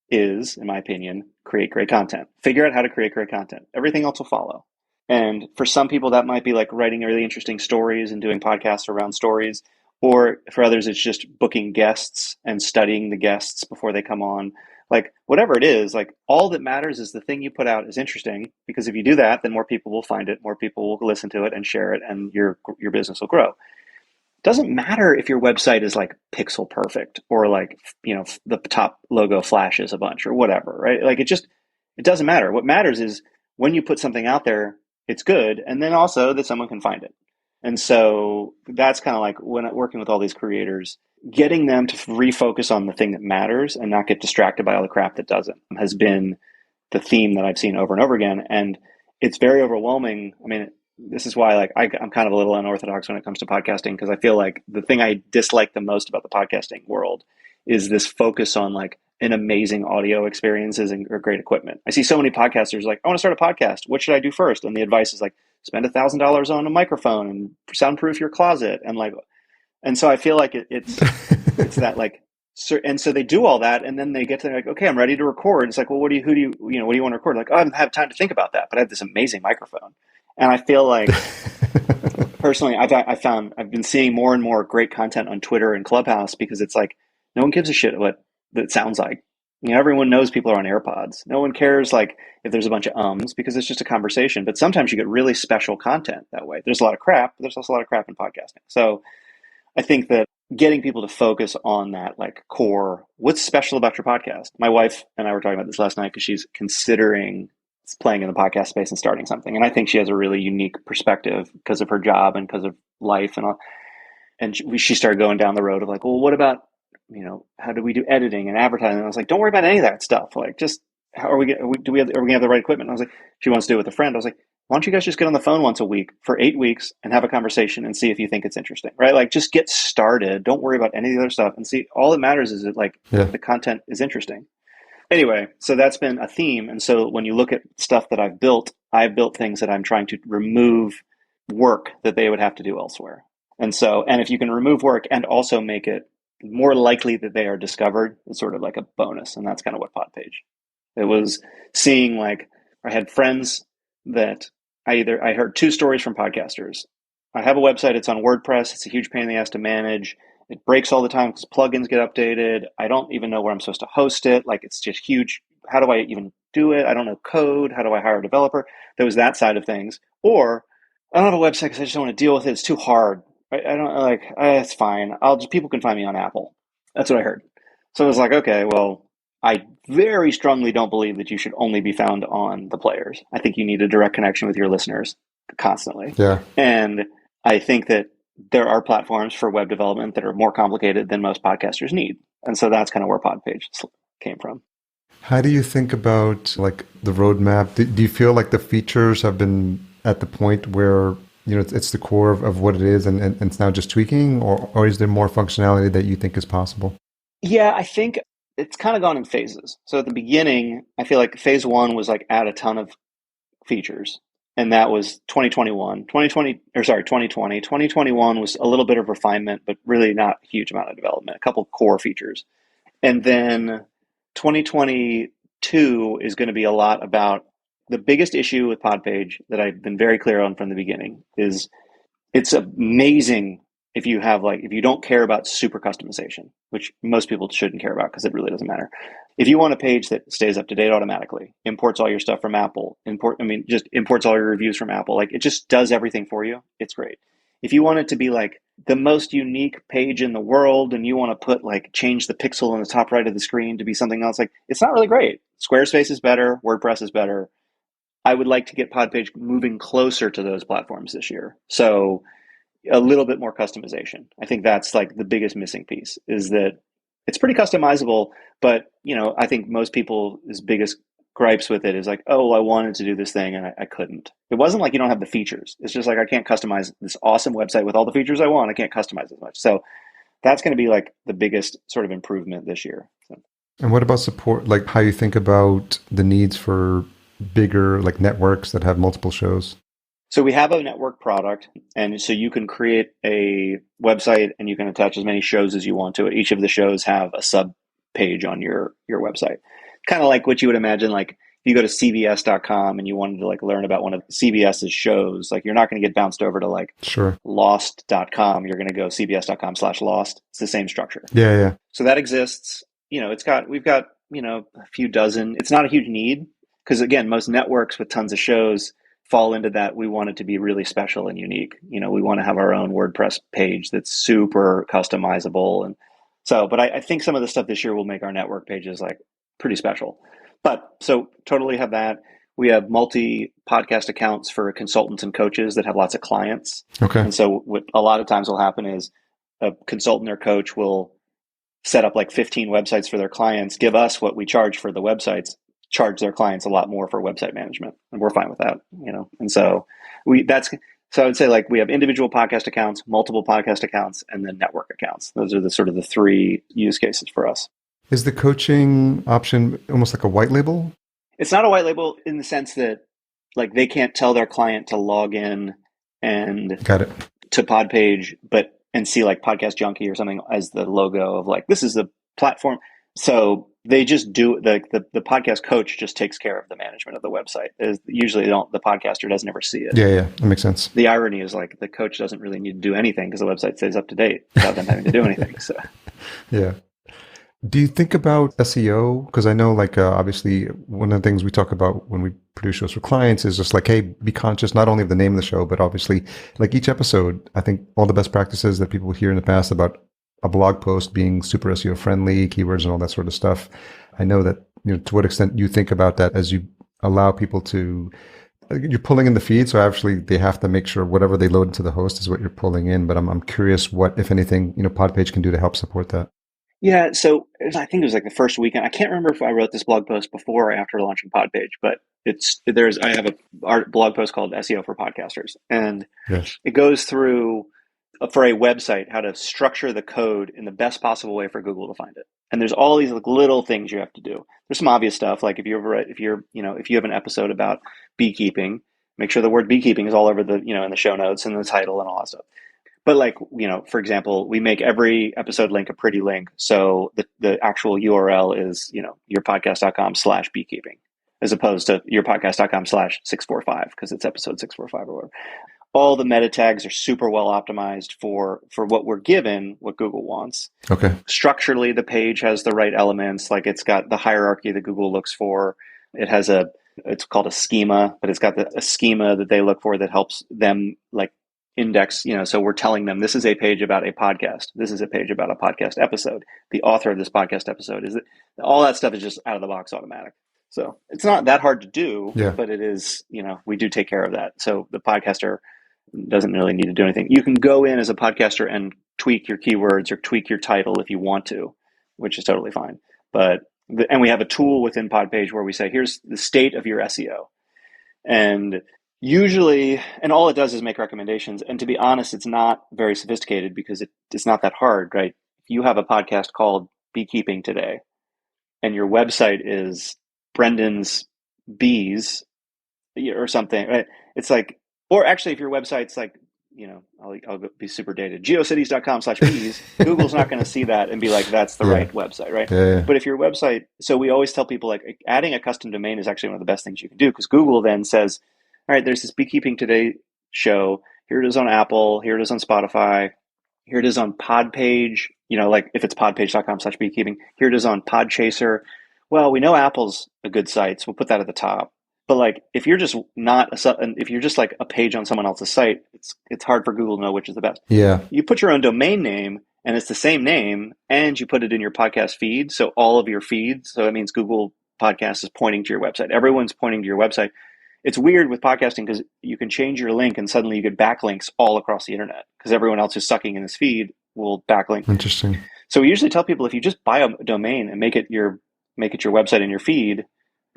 is, in my opinion, create great content. Figure out how to create great content. Everything else will follow. And for some people, that might be like writing really interesting stories and doing podcasts around stories. Or for others, it's just booking guests and studying the guests before they come on. Like, whatever it is, like, all that matters is the thing you put out is interesting, because if you do that, then more people will find it, more people will listen to it and share it, and your business will grow. Doesn't matter if your website is like pixel perfect or like, the top logo flashes a bunch or whatever, right? Like, it doesn't matter. What matters is when you put something out there, it's good. And then also that someone can find it. And so that's kind of like when working with all these creators, getting them to refocus on the thing that matters and not get distracted by all the crap that doesn't, has been the theme that I've seen over and over again. And it's very overwhelming. I mean, this is why like I'm kind of a little unorthodox when it comes to podcasting, because I feel like the thing I dislike the most about the podcasting world is this focus on like an amazing audio experiences or great equipment. I see so many podcasters like, I want to start a podcast. What should I do first? And the advice is like, spend $1,000 on a microphone and soundproof your closet. And so I feel like it's that like, and so they do all that, and then they get to like, okay, I'm ready to record. It's like, well, what do you want to record? Like, oh, I don't have time to think about that, but I have this amazing microphone. And I feel like personally, I've been seeing more and more great content on Twitter and Clubhouse, because it's like, no one gives a shit what it sounds like. Everyone knows people are on AirPods. No one cares like if there's a bunch of ums, because it's just a conversation. But sometimes you get really special content that way. There's a lot of crap, but there's also a lot of crap in podcasting. So I think that getting people to focus on that like core, what's special about your podcast? My wife and I were talking about this last night, because she's considering playing in the podcast space and starting something. And I think she has a really unique perspective because of her job and because of life and all. And she started going down the road of like, well, what about, how do we do editing and advertising? And I was like, don't worry about any of that stuff. Like, just how are we going to have the right equipment? And I was like, she wants to do it with a friend. I was like, why don't you guys just get on the phone once a week for 8 weeks and have a conversation and see if you think it's interesting, right? Like, just get started. Don't worry about any of the other stuff, and see, all that matters is that like the content is interesting. Anyway, so that's been a theme. And so when you look at stuff that I've built things that I'm trying to remove work that they would have to do elsewhere. And if you can remove work and also make it more likely that they are discovered, it's sort of like a bonus. And that's kind of what PodPage. It was seeing like, I had friends that I heard 2 stories from podcasters. I have a website, it's on WordPress. It's a huge pain in the ass to manage. It breaks all the time because plugins get updated. I don't even know where I'm supposed to host it. Like, it's just huge. How do I even do it? I don't know code. How do I hire a developer? There was that side of things. Or I don't have a website because I just don't want to deal with it. It's too hard. I don't like, it's fine. People can find me on Apple. That's what I heard. So I was like, okay, well, I very strongly don't believe that you should only be found on the players. I think you need a direct connection with your listeners constantly. Yeah. And I think that there are platforms for web development that are more complicated than most podcasters need. And so that's kind of where PodPage came from. How do you think about like the roadmap? Do you feel like the features have been at the point where, it's the core of what it is and it's now just tweaking, or is there more functionality that you think is possible? Yeah, I think it's kind of gone in phases. So at the beginning, I feel like phase 1 was like add a ton of features. And that was 2021. 2020. 2021 was a little bit of refinement, but really not a huge amount of development, a couple core features. And then 2022 is going to be a lot about the biggest issue with PodPage that I've been very clear on from the beginning is it's amazing if you don't care about super customization, which most people shouldn't care about because it really doesn't matter. If you want a page that stays up to date automatically, imports all your stuff from Apple, just imports all your reviews from Apple, like it just does everything for you, it's great. If you want it to be like the most unique page in the world and you want to put like change the pixel in the top right of the screen to be something else, like it's not really great. Squarespace is better, WordPress is better. I would like to get PodPage moving closer to those platforms this year. So a little bit more customization. I think that's like the biggest missing piece, is that it's pretty customizable, but I think most people's biggest gripes with it is like, oh, I wanted to do this thing and I couldn't. It wasn't like you don't have the features. It's just like, I can't customize this awesome website with all the features I want. I can't customize as much. So that's going to be like the biggest sort of improvement this year. So. And what about support? Like how you think about the needs for bigger like networks that have multiple shows? So we have a network product, and so you can create a website and you can attach as many shows as you want to it. Each of the shows have a sub page on your website. Kind of like what you would imagine, like if you go to cbs.com and you wanted to like learn about one of CBS's shows, like you're not going to get bounced over to like Sure. lost.com. You're going to go cbs.com/lost. It's the same structure. Yeah. So that exists. We've got, a few dozen. It's not a huge need because again, most networks with tons of shows fall into that. We want it to be really special and unique. We want to have our own WordPress page that's super customizable. And so, but I think some of the stuff this year will make our network pages like pretty special. But so totally have that. We have multi-podcast accounts for consultants and coaches that have lots of clients. Okay. And so what a lot of times will happen is a consultant or coach will set up like 15 websites for their clients, give us what we charge for the websites, charge their clients a lot more for website management, and we're fine with that, And so I would say like we have individual podcast accounts, multiple podcast accounts, and then network accounts. Those are the sort of the three use cases for us. Is the coaching option almost like a white label? It's not a white label in the sense that like they can't tell their client to log in and Got it. to PodPage, and see like Podcast Junkie or something as the logo of like, this is the platform. So they just do the podcast coach just takes care of the management of the website. Usually the podcaster doesn't ever see it. Yeah, that makes sense. The irony is like the coach doesn't really need to do anything because the website stays up to date without them having to do anything. So yeah. Do you think about SEO? Because I know like obviously one of the things we talk about when we produce shows for clients is just like, hey, be conscious not only of the name of the show, but obviously like each episode, I think all the best practices that people hear in the past about a blog post being super SEO friendly, keywords and all that sort of stuff. I know that, to what extent you think about that as you allow people to, you're pulling in the feed. So actually they have to make sure whatever they load into the host is what you're pulling in. But I'm curious what, if anything, PodPage can do to help support that. Yeah. So I think it was like the first weekend. I can't remember if I wrote this blog post before or after launching PodPage, but I have a blog post called SEO for Podcasters, and yes. It goes through for a website, how to structure the code in the best possible way for Google to find it. And there's all these like little things you have to do. There's some obvious stuff, like if you have an episode about beekeeping, make sure the word beekeeping is all over the, in the show notes and the title and all that stuff. But like, for example, we make every episode link a pretty link. So the actual URL is, yourpodcast.com/beekeeping, as opposed to yourpodcast.com/645, because it's episode 645 or whatever. All the meta tags are super well optimized for what we're given, what Google wants. Okay. Structurally, the page has the right elements. Like it's got the hierarchy that Google looks for. It has it's called a schema, but it's got a schema that they look for that helps them like index, so we're telling them this is a page about a podcast. This is a page about a podcast episode. The author of this podcast episode is it. All that stuff is just out of the box automatic. So it's not that hard to do, but it is, we do take care of that. So the podcaster doesn't really need to do anything. You can go in as a podcaster and tweak your keywords or tweak your title if you want to, which is totally fine. And we have a tool within PodPage where we say, here's the state of your SEO. And usually, and all it does is make recommendations. And to be honest, it's not very sophisticated because it's not that hard, right? If you have a podcast called Beekeeping Today and your website is Brenden's Bees or something, right? It's like, or actually if your website's like, I'll be super dated, geocities.com/bees, Google's not going to see that and be like, that's the right website, right? Yeah. But if your website, so we always tell people like adding a custom domain is actually one of the best things you can do, because Google then says, all right, there's this Beekeeping Today show. Here it is on Apple. Here it is on Spotify. Here it is on PodPage. Like if it's podpage.com/beekeeping, here it is on Podchaser. Well, we know Apple's a good site, so we'll put that at the top. But like, if you're just if you're just like a page on someone else's site, it's hard for Google to know which is the best. Yeah. You put your own domain name and it's the same name, and you put it in your podcast feed. So all of your feeds, so that means Google Podcast is pointing to your website. Everyone's pointing to your website. It's weird with podcasting because you can change your link and suddenly you get backlinks all across the internet because everyone else who's sucking in this feed will backlink. Interesting. So we usually tell people, if you just buy a domain and make it your website and your feed,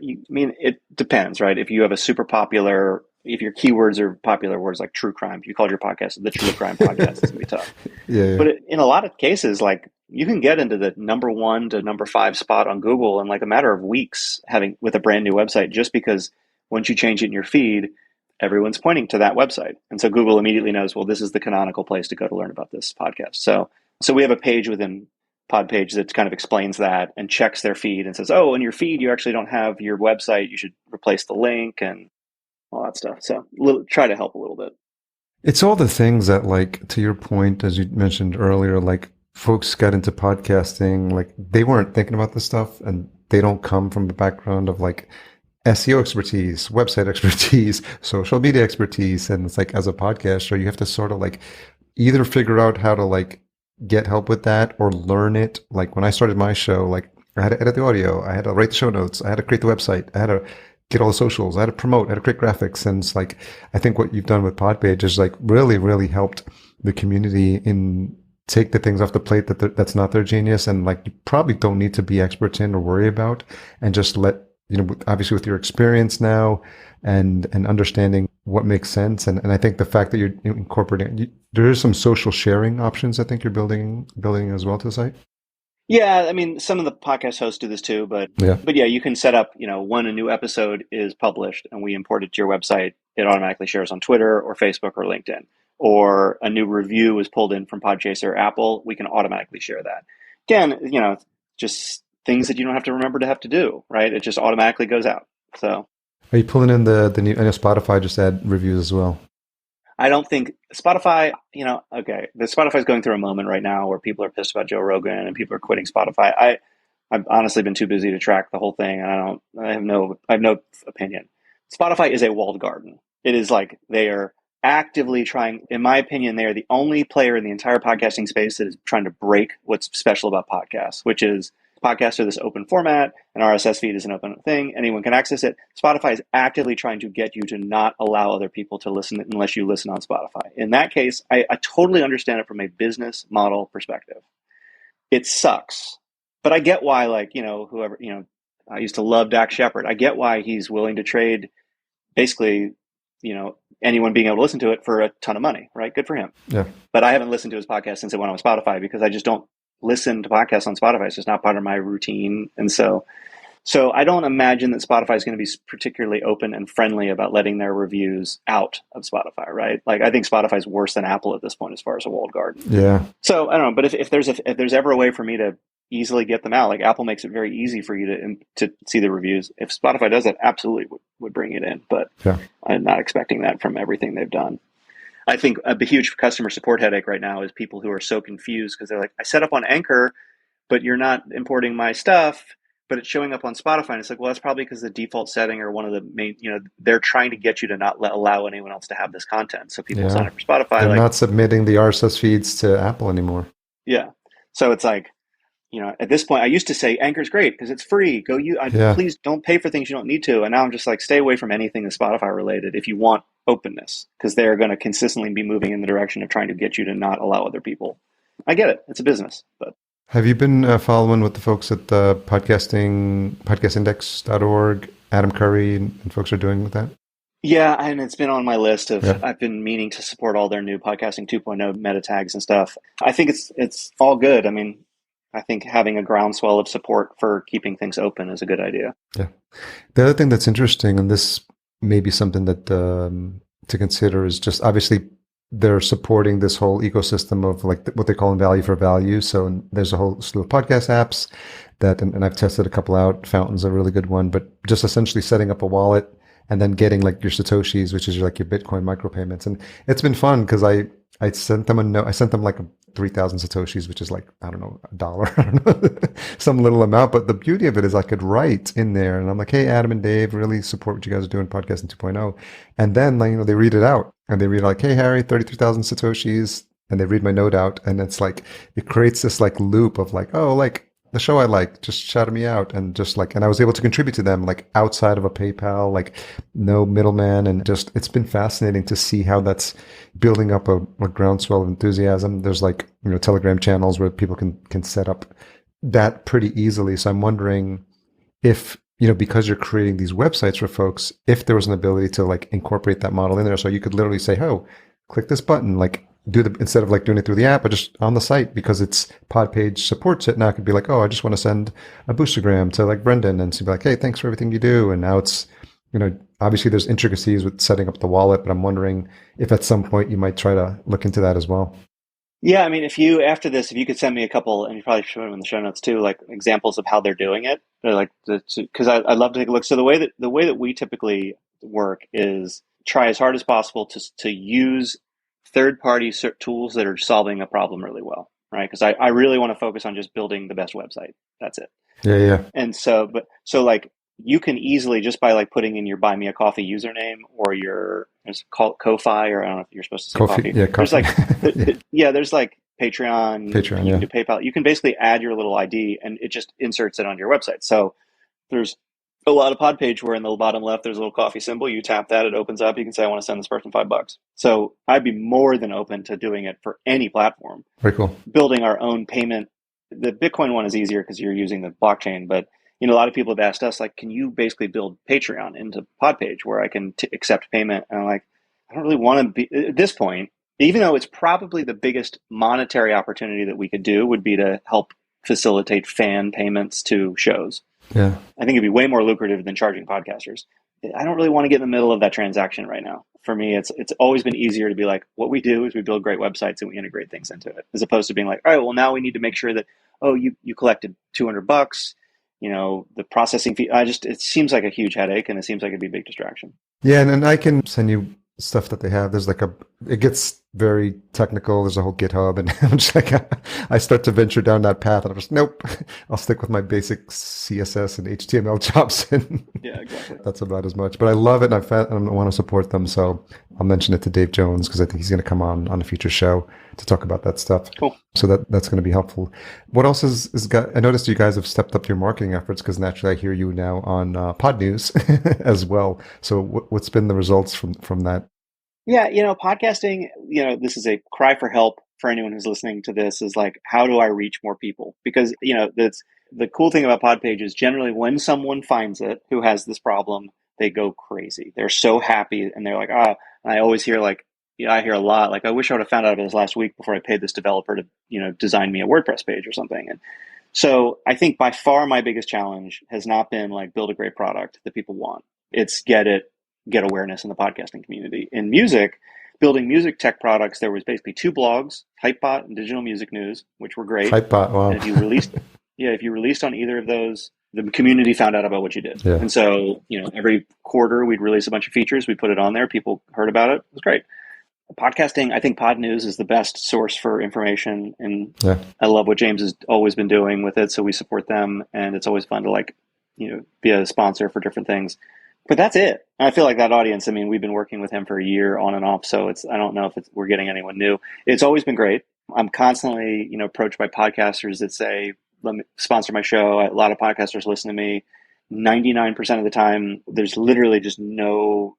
it depends, right? If you have a super popular, if your keywords are popular words like true crime, if you called your podcast the True Crime Podcast, it's gonna be tough. Yeah. But in a lot of cases, like, you can get into the number 1 to number 5 spot on Google in like a matter of weeks with a brand new website, just because once you change it in your feed, everyone's pointing to that website. And so Google immediately knows, well, this is the canonical place to go to learn about this podcast. So we have a page within PodPage that kind of explains that and checks their feed and says, oh, in your feed, you actually don't have your website. You should replace the link and all that stuff. So try to help a little bit. It's all the things that, like, to your point, as you mentioned earlier, like, folks got into podcasting, like, they weren't thinking about this stuff, and they don't come from a background of like SEO expertise, website expertise, social media expertise. And it's like, as a podcaster, you have to sort of like either figure out how to like get help with that or learn it. Like, when I started my show, like, I had to edit the audio, I had to write the show notes, I had to create the website, I had to get all the socials, I had to promote, I had to create graphics. And it's like, I think what you've done with PodPage is like really, really helped the community in take the things off the plate that's not their genius. And like, you probably don't need to be experts in or worry about, and just let, obviously with your experience now and understanding what makes sense. And I think the fact that you're incorporating, there is some social sharing options I think you're building as well to the site. Yeah, I mean, some of the podcast hosts do this too, but yeah, you can set up, when a new episode is published and we import it to your website, it automatically shares on Twitter or Facebook or LinkedIn. Or a new review is pulled in from Podchaser or Apple, we can automatically share that. Again, just things that you don't have to remember to have to do, right? It just automatically goes out. So, are you pulling in the new? I know Spotify just had reviews as well. I don't think Spotify, okay, the Spotify's going through a moment right now where people are pissed about Joe Rogan and people are quitting Spotify. I've honestly been too busy to track the whole thing, and I have no opinion. Spotify is a walled garden. It is like they are actively trying, in my opinion, they are the only player in the entire podcasting space that is trying to break what's special about podcasts, which is podcasts are this open format, an RSS feed is an open thing, anyone can access it. Spotify is actively trying to get you to not allow other people to listen unless you listen on Spotify. In that case, I totally understand it from a business model perspective. It sucks, but I get why, like, whoever, I used to love Dak Shepard. I get why he's willing to trade basically, anyone being able to listen to it for a ton of money, right? Good for him. Yeah. But I haven't listened to his podcast since it went on Spotify because I just don't listen to podcasts on Spotify. It's just not part of my routine. And so I don't imagine that Spotify is going to be particularly open and friendly about letting their reviews out of Spotify, right? Like, I think Spotify is worse than Apple at this point as far as a walled garden. Yeah. So I don't know, but if there's ever a way for me to easily get them out, like Apple makes it very easy for you to see the reviews. If Spotify does that, absolutely would bring it in. But yeah. I'm not expecting that from everything they've done. I think a huge customer support headache right now is people who are so confused because they're like, I set up on Anchor, but you're not importing my stuff, but it's showing up on Spotify. And it's like, well, that's probably because the default setting or one of the main, they're trying to get you to not allow anyone else to have this content. So people sign up for Spotify. They're not submitting the RSS feeds to Apple anymore. Yeah. So it's like, at this point, I used to say Anchor's great because it's free. Please don't pay for things you don't need to. And now I'm just like, stay away from anything that's Spotify related if you want openness, because they're going to consistently be moving in the direction of trying to get you to not allow other people. I get it. It's a business. But have you been following what the folks at the podcastindex.org, Adam Curry and folks are doing with that? Yeah, and it's been on my list of, I've been meaning to support all their new podcasting 2.0 meta tags and stuff. I think it's all good. I mean, I think having a groundswell of support for keeping things open is a good idea. Yeah. The other thing that's interesting, and this may be something that to consider, is just obviously they're supporting this whole ecosystem of like what they call value for value. So there's a whole slew of podcast apps that, and I've tested a couple out. Fountain's a really good one, but just essentially setting up a wallet and then getting like your Satoshis, which is like your Bitcoin micropayments. And it's been fun because I sent them a note. I sent them like 3,000 Satoshis, which is like, I don't know, $1, I don't know, some little amount. But the beauty of it is I could write in there and I'm like, hey, Adam and Dave, really support what you guys are doing, podcasting 2.0. And then, like, they read it out and they read like, hey, Harry, 33,000 Satoshis. And they read my note out. And it's like, it creates this like loop of like, oh, like, the show I like, just shouted me out, and just like, and I was able to contribute to them like outside of a PayPal, like no middleman, and just it's been fascinating to see how that's building up a groundswell of enthusiasm. There's like Telegram channels where people can set up that pretty easily. So I'm wondering if because you're creating these websites for folks, if there was an ability to like incorporate that model in there, so you could literally say, oh, click this button, like instead of like doing it through the app, but just on the site, because it's PodPage supports it. Now I could be like, oh, I just want to send a boostergram to like Brenden, and she'd be like, hey, thanks for everything you do. And now it's, obviously there's intricacies with setting up the wallet, but I'm wondering if at some point you might try to look into that as well. Yeah, I mean, if you could send me a couple, and you probably should them in the show notes too, like examples of how they're doing it, like because I'd love to take a look. So the way that we typically work is try as hard as possible to use third-party tools that are solving a problem really well, right? Because I really want to focus on just building the best website. That's it. Yeah. And so like you can easily, just by like putting in your Buy Me a Coffee username or it's called Ko-Fi, or I don't know if you're supposed to say coffee. Yeah, coffee. There's like there's like Patreon, you can do PayPal. You can basically add your little ID and it just inserts it on your website. So there's a lot of PodPage where in the bottom left there's a little coffee symbol. You tap that, it opens up. You can say, I want to send this person $5. So I'd be more than open to doing it for any platform. Very cool. Building our own payment. The Bitcoin one is easier because you're using the blockchain, but a lot of people have asked us, like, can you basically build Patreon into PodPage where I can accept payment? And I'm like, I don't really want to be at this point, even though it's probably the biggest monetary opportunity that we could do would be to help facilitate fan payments to shows. Yeah. I think it'd be way more lucrative than charging podcasters. I don't really want to get in the middle of that transaction right now. For me, it's always been easier to be like, what we do is we build great websites and we integrate things into it, as opposed to being like, all right, well, now we need to make sure that, oh, you collected $200, the processing fee. It seems like a huge headache, and it seems like it'd be a big distraction. Yeah. And I can send you stuff that they have. There's like it gets very technical. There's a whole GitHub, and I'm just like, I start to venture down that path, and I'm just, nope, I'll stick with my basic CSS and HTML chops, and yeah, exactly. That's about as much. But I love it, and I want to support them, so I'll mention it to Dave Jones because I think he's going to come on a future show to talk about that stuff. Cool. So that's going to be helpful. What else is got? I noticed you guys have stepped up your marketing efforts because naturally I hear you now on Pod News as well. So what's been the results from that? Yeah, podcasting, this is a cry for help for anyone who's listening to this, is like, how do I reach more people? Because, that's the cool thing about PodPage is generally when someone finds it who has this problem, they go crazy. They're so happy, and they're like, and I always hear like, I hear a lot, like, I wish I would have found out about this last week before I paid this developer to, design me a WordPress page or something. And so I think by far my biggest challenge has not been like build a great product that people want. It's get awareness in the podcasting community. In music, building music tech products, there was basically two blogs, Hypebot and Digital Music News, which were great. Hypebot, wow. And if you released on either of those, the community found out about what you did. Yeah. And so, every quarter we'd release a bunch of features. We put it on there. People heard about it. It was great. Podcasting, I think Pod News is the best source for information. And I love what James has always been doing with it. So we support them. And it's always fun to be a sponsor for different things. But that's it. And I feel like that audience, I mean, we've been working with him for a year on and off. So I don't know if we're getting anyone new. It's always been great. I'm constantly, approached by podcasters that say, let me sponsor my show. A lot of podcasters listen to me. 99% of the time, there's literally just no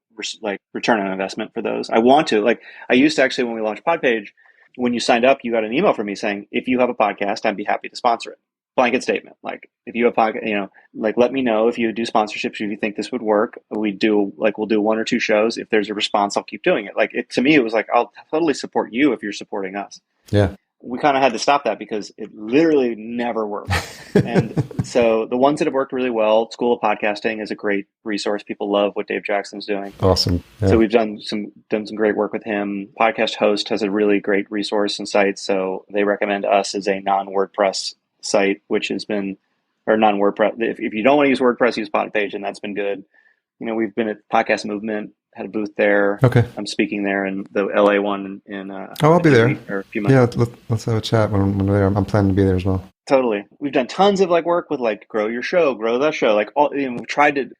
return on investment for those. I want to, I used to actually, when we launched PodPage, when you signed up, you got an email from me saying, if you have a podcast, I'd be happy to sponsor it. Blanket statement. Like, if you have podcast, let me know if you do sponsorships, if you think this would work. We'll do one or two shows. If there's a response, I'll keep doing it. To me, it was like, I'll totally support you if you're supporting us. Yeah. We kind of had to stop that because it literally never worked. And so the ones that have worked really well, School of Podcasting is a great resource. People love what Dave Jackson's doing. Awesome. Yeah. So we've done some great work with him. Podcast Host has a really great resource and site. So they recommend us as a non-WordPress site, which has been, or non-WordPress. If you don't want to use WordPress, use PodPage, and that's been good. We've been at Podcast Movement had a booth there. Okay. I'm speaking there in the LA one in I'll be there. or a few months. Yeah, let's have a chat when we're there. I'm planning to be there as well. Totally. We've done tons of like work with like grow your show, grow the show, like all, we've tried to,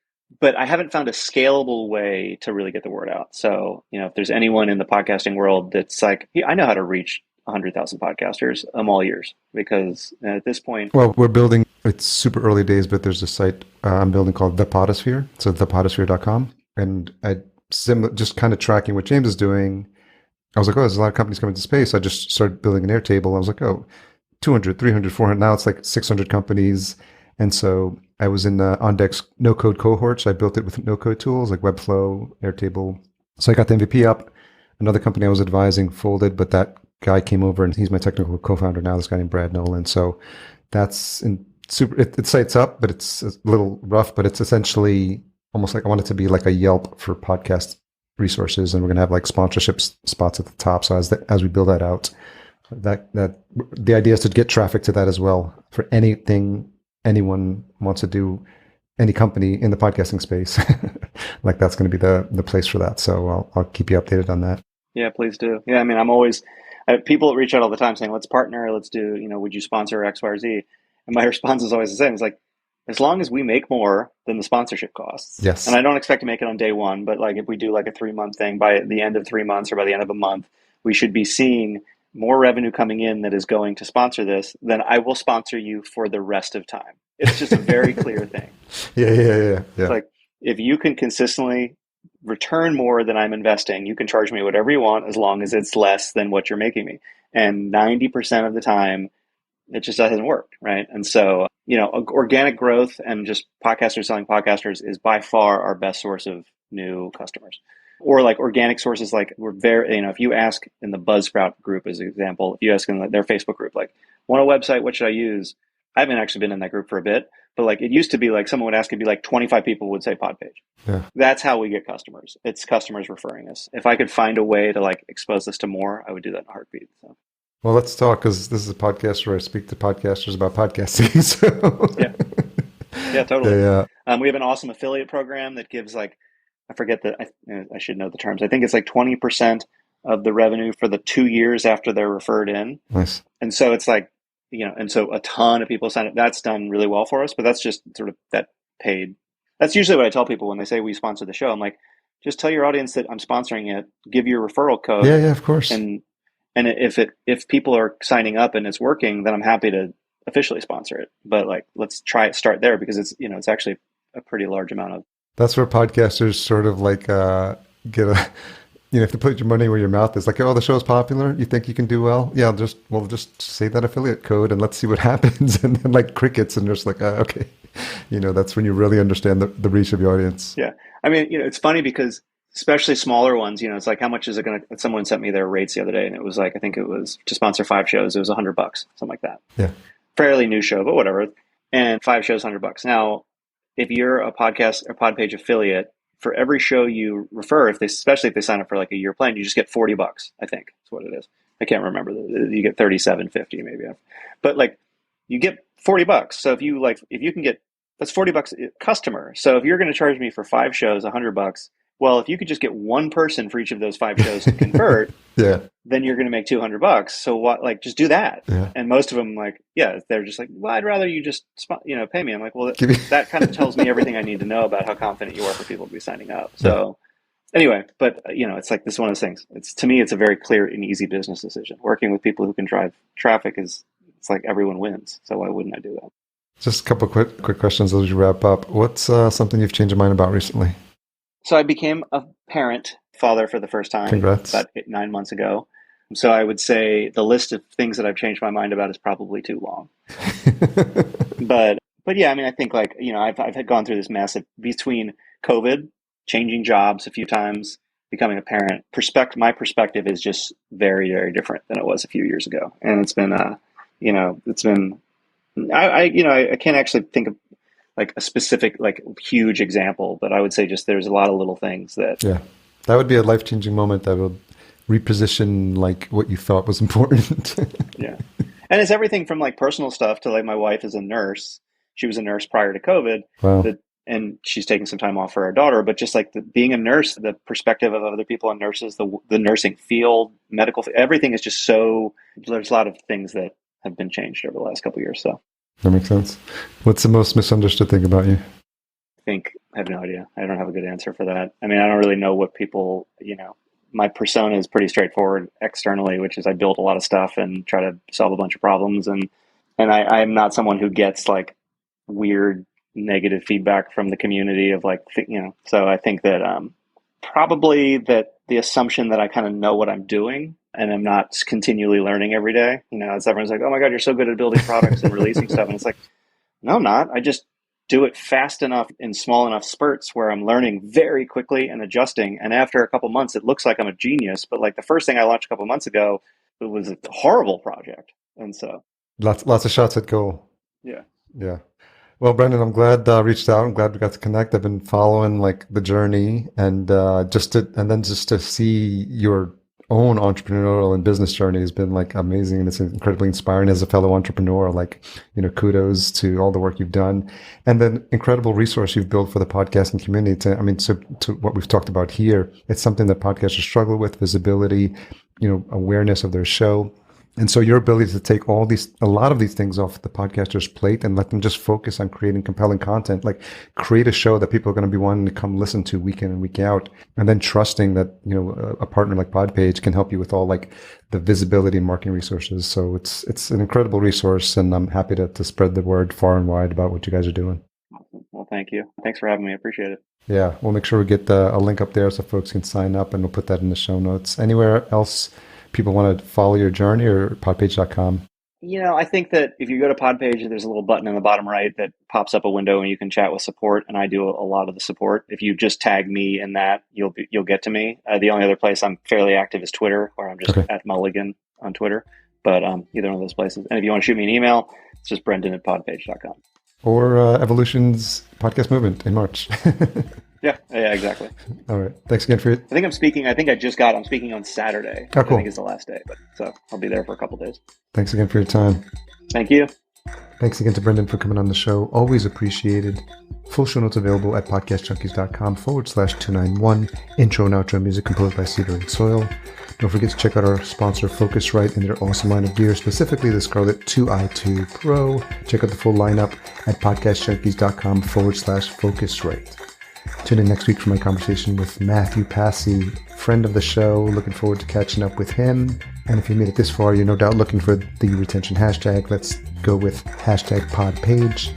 but I haven't found a scalable way to really get the word out. So, if there's anyone in the podcasting world that's like, I know how to reach 100,000 podcasters, I'm all ears, because at this point, well, we're building, it's super early days, but there's a site I'm building called The Podosphere. So thepodosphere.com. And just kind of tracking what James is doing. I was like, there's a lot of companies coming to space. I just started building an Airtable. I was like, 200, 300, 400. Now it's like 600 companies. And so I was in OnDeck's no-code cohort. So I built it with no-code tools like Webflow, Airtable. So I got the MVP up. Another company I was advising folded, but that guy came over and he's my technical co-founder now, this guy named Brad Nolan. So that's it sites up, but it's a little rough, but it's essentially almost like I want it to be like a Yelp for podcast resources. And we're going to have like sponsorship spots at the top. So as we build that out, that the idea is to get traffic to that as well for anything anyone wants to do, any company in the podcasting space. Like that's going to be the place for that. So I'll keep you updated on that. Yeah, please do. Yeah, I mean, I'm always people reach out all the time saying, let's partner, let's do, would you sponsor X, Y, or Z? And my response is always the same. It's like, as long as we make more than the sponsorship costs. Yes. And I don't expect to make it on day one, but like if we do like a 3-month thing, by the end of 3 months or by the end of a month, we should be seeing more revenue coming in that is going to sponsor this, then I will sponsor you for the rest of time. It's just a very clear thing. Yeah. It's like, if you can consistently return more than I'm investing, you can charge me whatever you want as long as it's less than what you're making me. And 90% of the time, it just doesn't work, right? And so, organic growth and just podcasters selling podcasters is by far our best source of new customers. Or like organic sources, like we're very, if you ask in the Buzzsprout group as an example, if you ask in their Facebook group, like, want a website, what should I use? I haven't actually been in that group for a bit, but like it used to be like someone would ask, it'd be like 25 people would say PodPage. Yeah. That's how we get customers. It's customers referring us. If I could find a way to like expose this to more, I would do that in a heartbeat. So. Well, let's talk, because this is a podcast where I speak to podcasters about podcasting. So. Yeah, totally. Yeah. We have an awesome affiliate program that gives like, I forget I should know the terms. I think it's like 20% of the revenue for the 2 years after they're referred in. Nice. And so it's like, and so a ton of people sign up. That's done really well for us, but that's just sort of that paid. That's usually what I tell people when they say we sponsor the show. I'm like, just tell your audience that I'm sponsoring it. Give your referral code. Yeah, of course. And if people are signing up and it's working, then I'm happy to officially sponsor it. But like, let's start there, because it's it's actually a pretty large amount of. That's where podcasters sort of like get a. If you put your money where your mouth is, like, the show's popular, you think you can do well? Yeah, just say that affiliate code and let's see what happens. And then like crickets, and just like, okay, that's when you really understand the reach of your audience. Yeah. I mean, it's funny because especially smaller ones, it's like, how much is it going to, someone sent me their rates the other day and it was like, I think it was to sponsor 5 shows. It was $100, something like that. Yeah. Fairly new show, but whatever. And 5 shows, $100. Now, if you're a podcast or PodPage affiliate, for every show you refer, especially if they sign up for like a year plan, you just get $40. I think that's what it is. I can't remember. You get $37.50 maybe, but like you get $40. So if you can get, that's $40 a customer. So if you're going to charge me for 5 shows, $100, well, if you could just get one person for each of those 5 shows to convert, yeah, then you're going to make $200. So what? Like, just do that. Yeah. And most of them, like, they're just like, well, I'd rather you just, pay me. I'm like, well, that kind of tells me everything I need to know about how confident you are for people to be signing up. So, anyway, but it's like, this is one of those things. To me, it's a very clear and easy business decision. Working with people who can drive traffic it's like everyone wins. So why wouldn't I do that? Just a couple quick questions as we wrap up. What's something you've changed your mind about recently? So I became a father for the first time. Congrats. About 9 months ago. So I would say the list of things that I've changed my mind about is probably too long. But yeah, I mean, I think like, I've had gone through this massive, between COVID, changing jobs a few times, becoming a parent. My perspective is just very, very different than it was a few years ago. And it's been, I can't actually think of like a specific, like huge example, but I would say just there's a lot of little things that. Yeah, that would be a life-changing moment that would reposition like what you thought was important. Yeah. And it's everything from like personal stuff to like my wife is a nurse. She was a nurse prior to COVID. Wow. and she's taking some time off for her daughter. But just like being a nurse, the perspective of other people and nurses, the nursing field, medical, everything is just so, there's a lot of things that have been changed over the last couple of years. So that makes sense. What's the most misunderstood thing about you? I have no idea. I don't have a good answer for that. I mean, I don't really know what people, my persona is pretty straightforward externally, which is I build a lot of stuff and try to solve a bunch of problems. And I'm not someone who gets like weird negative feedback from the community of like, so I think that probably that the assumption that I kind of know what I'm doing and I'm not continually learning every day, as everyone's like, oh my God, you're so good at building products and releasing stuff. And it's like, no, I'm not. I just do it fast enough in small enough spurts where I'm learning very quickly and adjusting. And after a couple months, it looks like I'm a genius. But like the first thing I launched a couple months ago, it was a horrible project. And so lots of shots at goal. Yeah. Yeah. Well, Brenden, I'm glad I reached out. I'm glad we got to connect. I've been following like the journey and just to see your own entrepreneurial and business journey has been like amazing, and it's incredibly inspiring as a fellow entrepreneur. Like, kudos to all the work you've done and the incredible resource you've built for the podcasting community. To what we've talked about here, it's something that podcasters struggle with: visibility, awareness of their show. And so your ability to take a lot of these things off the podcaster's plate and let them just focus on creating compelling content, like create a show that people are going to be wanting to come listen to week in and week out, and then trusting that, a partner like PodPage can help you with all like the visibility and marketing resources. So it's an incredible resource, and I'm happy to spread the word far and wide about what you guys are doing. Well, thank you. Thanks for having me. I appreciate it. Yeah. We'll make sure we get a link up there so folks can sign up, and we'll put that in the show notes. Anywhere else people want to follow your journey, or podpage.com? I think that if you go to PodPage, there's a little button in the bottom right that pops up a window and you can chat with support. And I do a lot of the support. If you just tag me in that, you'll get to me. The only other place I'm fairly active is Twitter, where I'm just at Mulligan on Twitter. But either one of those places. And if you want to shoot me an email, it's just Brenden@podpage.com. Or Evolution's podcast movement in March. Yeah, exactly. All right. Thanks again for it. I'm speaking on Saturday. Oh, cool. I think it's the last day, but so I'll be there for a couple of days. Thanks again for your time. Thank you. Thanks again to Brenden for coming on the show. Always appreciated. Full show notes available at podcastjunkies.com/291. Intro and outro music composed by Cedar and Soil. Don't forget to check out our sponsor Focusrite and their awesome line of gear, specifically the Scarlett 2i2 Pro. Check out the full lineup at podcastjunkies.com/Focusrite. Tune in next week for my conversation with Matthew Passy, friend of the show. Looking forward to catching up with him. And if you made it this far, you're no doubt looking for the retention hashtag. Let's go with #PodPage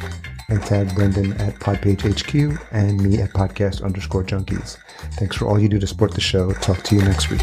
and tag Brenden at PodPageHQ and me at podcast_junkies. Thanks for all you do to support the show. Talk to you next week.